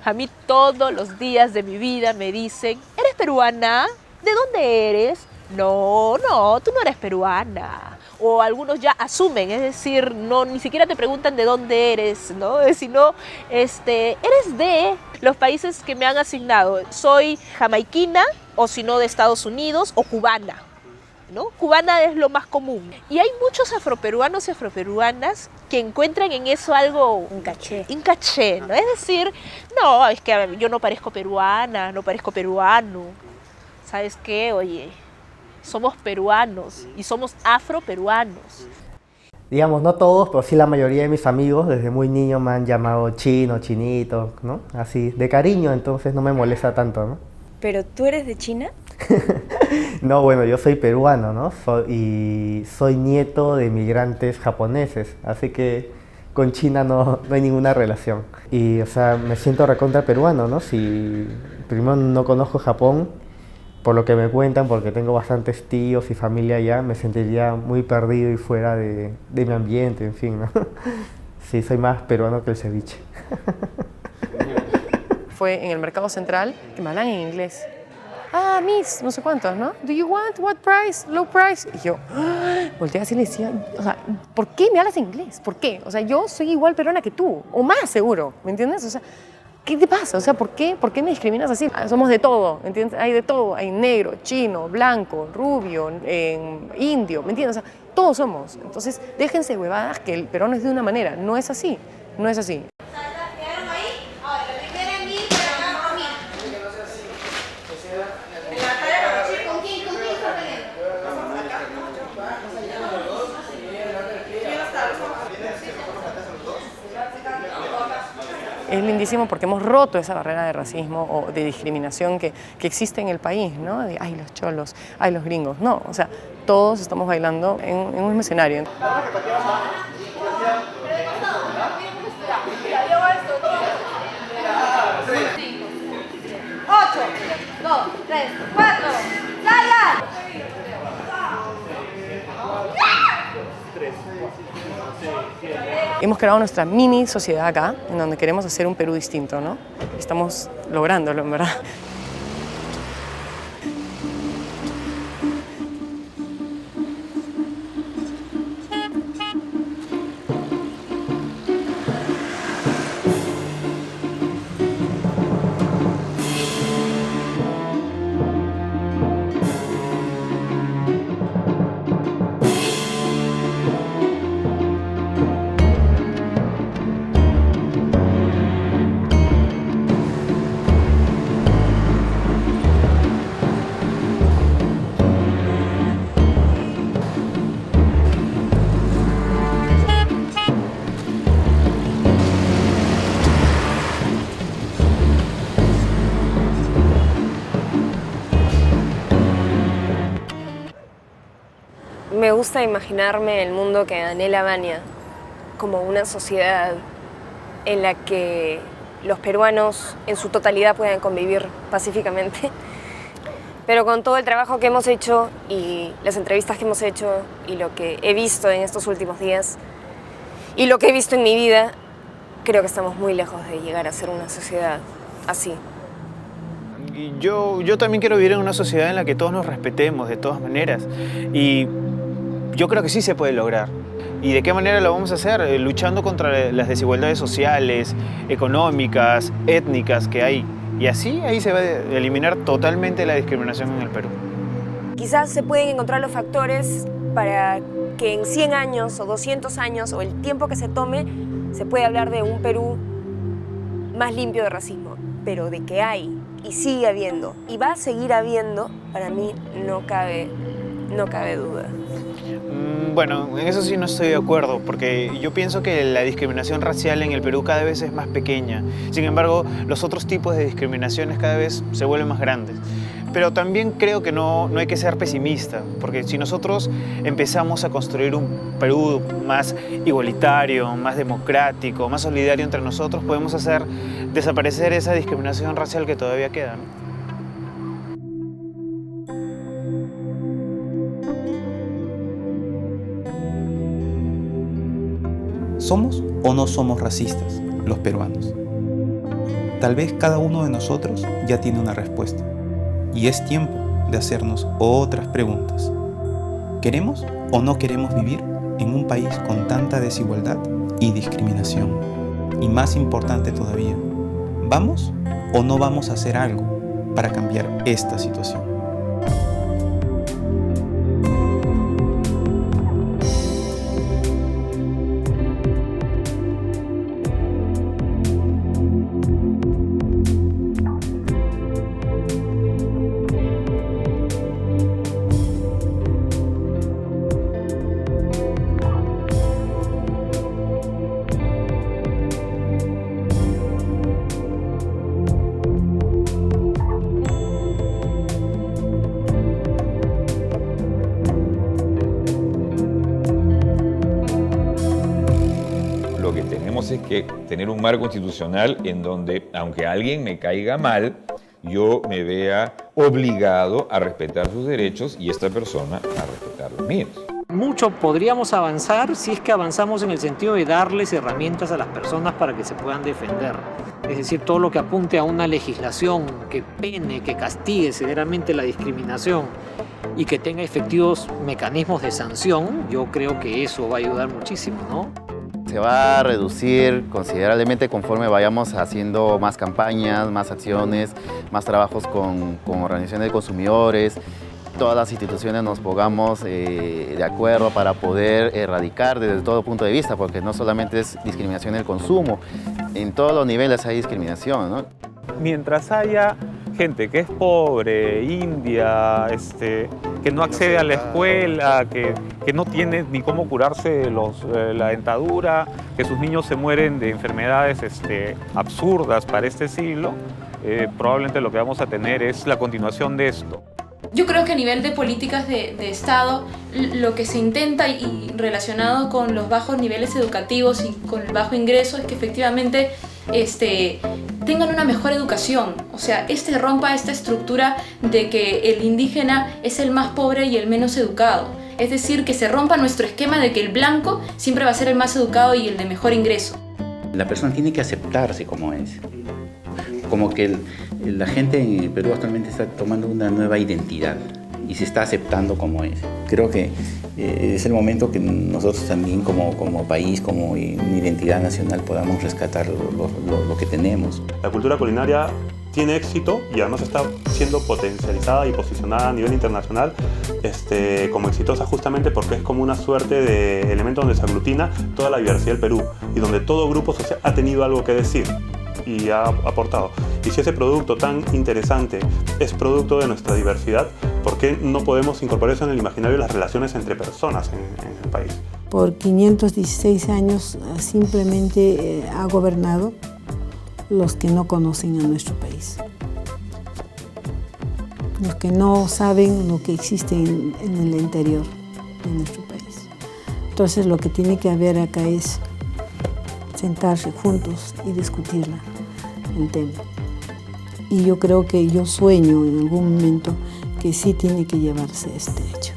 A mí todos los días de mi vida me dicen, ¿eres peruana? ¿De dónde eres? No, tú no eres peruana. O algunos ya asumen, es decir, no, ni siquiera te preguntan de dónde eres, ¿no? Sino, eres de los países que me han asignado. Soy jamaiquina, o si no de Estados Unidos, o cubana, ¿no? Cubana es lo más común. Y hay muchos afroperuanos y afroperuanas que encuentran en eso algo... Un caché, ¿no? Es decir, no, es que yo no parezco peruana, no parezco peruano. ¿Sabes qué? Oye, somos peruanos y somos afroperuanos. Digamos, no todos, pero sí la mayoría de mis amigos desde muy niño me han llamado chino, chinito, ¿no? Así, de cariño, entonces no me molesta tanto, ¿no? ¿Pero tú eres de China? No, bueno, yo soy peruano, ¿no? Y soy nieto de migrantes japoneses, así que con China no hay ninguna relación. Y, o sea, me siento recontra peruano, ¿no? Si primero no conozco Japón, por lo que me cuentan, porque tengo bastantes tíos y familia allá, me sentiría muy perdido y fuera de mi ambiente, en fin, ¿no? Sí, soy más peruano que el ceviche. fue en el Mercado Central, que me hablan en inglés. Ah, Miss, no sé cuántos, ¿no? Do you want what price? Low price. Y yo volteé así y le decía, o sea, ¿por qué me hablas en inglés? ¿Por qué? O sea, yo soy igual peruana que tú, o más seguro, ¿me entiendes? O sea, ¿qué te pasa? O sea, ¿por qué me discriminas así? Somos de todo, ¿entiendes? Hay de todo, hay negro, chino, blanco, rubio, indio, ¿me entiendes? O sea, todos somos. Entonces, déjense huevadas que el peruano es de una manera, no es así, no es así. Es lindísimo porque hemos roto esa barrera de racismo o de discriminación que existe en el país, ¿no? De, ay, los cholos, ay, los gringos. No, o sea, todos estamos bailando en un mismo escenario. 8, 2, 3, 4, ¡salgan! Hemos creado nuestra mini sociedad acá, en donde queremos hacer un Perú distinto, ¿no? Estamos lográndolo, en verdad. Me gusta imaginarme el mundo que anhela Vania como una sociedad en la que los peruanos en su totalidad puedan convivir pacíficamente. Pero con todo el trabajo que hemos hecho y las entrevistas que hemos hecho y lo que he visto en estos últimos días y lo que he visto en mi vida, creo que estamos muy lejos de llegar a ser una sociedad así. Yo también quiero vivir en una sociedad en la que todos nos respetemos de todas maneras. Y yo creo que sí se puede lograr. ¿Y de qué manera lo vamos a hacer? Luchando contra las desigualdades sociales, económicas, étnicas que hay. Y así ahí se va a eliminar totalmente la discriminación en el Perú. Quizás se pueden encontrar los factores para que en 100 años o 200 años o el tiempo que se tome se pueda hablar de un Perú más limpio de racismo. Pero de que hay y sigue habiendo y va a seguir habiendo, para mí no cabe duda. Bueno, en eso sí no estoy de acuerdo, porque yo pienso que la discriminación racial en el Perú cada vez es más pequeña. Sin embargo, los otros tipos de discriminaciones cada vez se vuelven más grandes. Pero también creo que no hay que ser pesimista, porque si nosotros empezamos a construir un Perú más igualitario, más democrático, más solidario entre nosotros, podemos hacer desaparecer esa discriminación racial que todavía queda, ¿no? ¿Somos o no somos racistas, los peruanos? Tal vez cada uno de nosotros ya tiene una respuesta. Y es tiempo de hacernos otras preguntas. ¿Queremos o no queremos vivir en un país con tanta desigualdad y discriminación? Y más importante todavía, ¿vamos o no vamos a hacer algo para cambiar esta situación? Es que tener un marco institucional en donde, aunque alguien me caiga mal, yo me vea obligado a respetar sus derechos y esta persona a respetar los míos. mucho podríamos avanzar si es que avanzamos en el sentido de darles herramientas a las personas para que se puedan defender. Es decir, todo lo que apunte a una legislación que pene, que castigue severamente la discriminación y que tenga efectivos mecanismos de sanción, yo creo que eso va a ayudar muchísimo, ¿no? Se va a reducir considerablemente conforme vayamos haciendo más campañas, más acciones, más trabajos con organizaciones de consumidores. Todas las instituciones nos pongamos de acuerdo para poder erradicar desde todo punto de vista, porque no solamente es discriminación en el consumo, en todos los niveles hay discriminación, ¿no? Mientras haya gente que es pobre, india, que no accede a la escuela, que no tiene ni cómo curarse la dentadura, que sus niños se mueren de enfermedades absurdas para este siglo, probablemente lo que vamos a tener es la continuación de esto. Yo creo que a nivel de políticas de Estado, lo que se intenta y relacionado con los bajos niveles educativos y con el bajo ingreso es que efectivamente tengan una mejor educación. O sea, rompa esta estructura de que el indígena es el más pobre y el menos educado. Es decir, que se rompa nuestro esquema de que el blanco siempre va a ser el más educado y el de mejor ingreso. La persona tiene que aceptarse como es. Como que la gente en el Perú actualmente está tomando una nueva identidad y se está aceptando como es. Creo que es el momento que nosotros también como país, como una identidad nacional, podamos rescatar lo que tenemos. La cultura culinaria tiene éxito y además está siendo potencializada y posicionada a nivel internacional como exitosa justamente porque es como una suerte de elemento donde se aglutina toda la diversidad del Perú y donde todo grupo social ha tenido algo que decir y ha aportado. Y si ese producto tan interesante es producto de nuestra diversidad, ¿por qué no podemos incorporar eso en el imaginario de las relaciones entre personas en el país? Por 516 años simplemente ha gobernado los que no conocen a nuestro país, los que no saben lo que existe en el interior de nuestro país. Entonces lo que tiene que haber acá es sentarse juntos y discutirla, el tema. Y yo creo que yo sueño en algún momento que sí tiene que llevarse este hecho.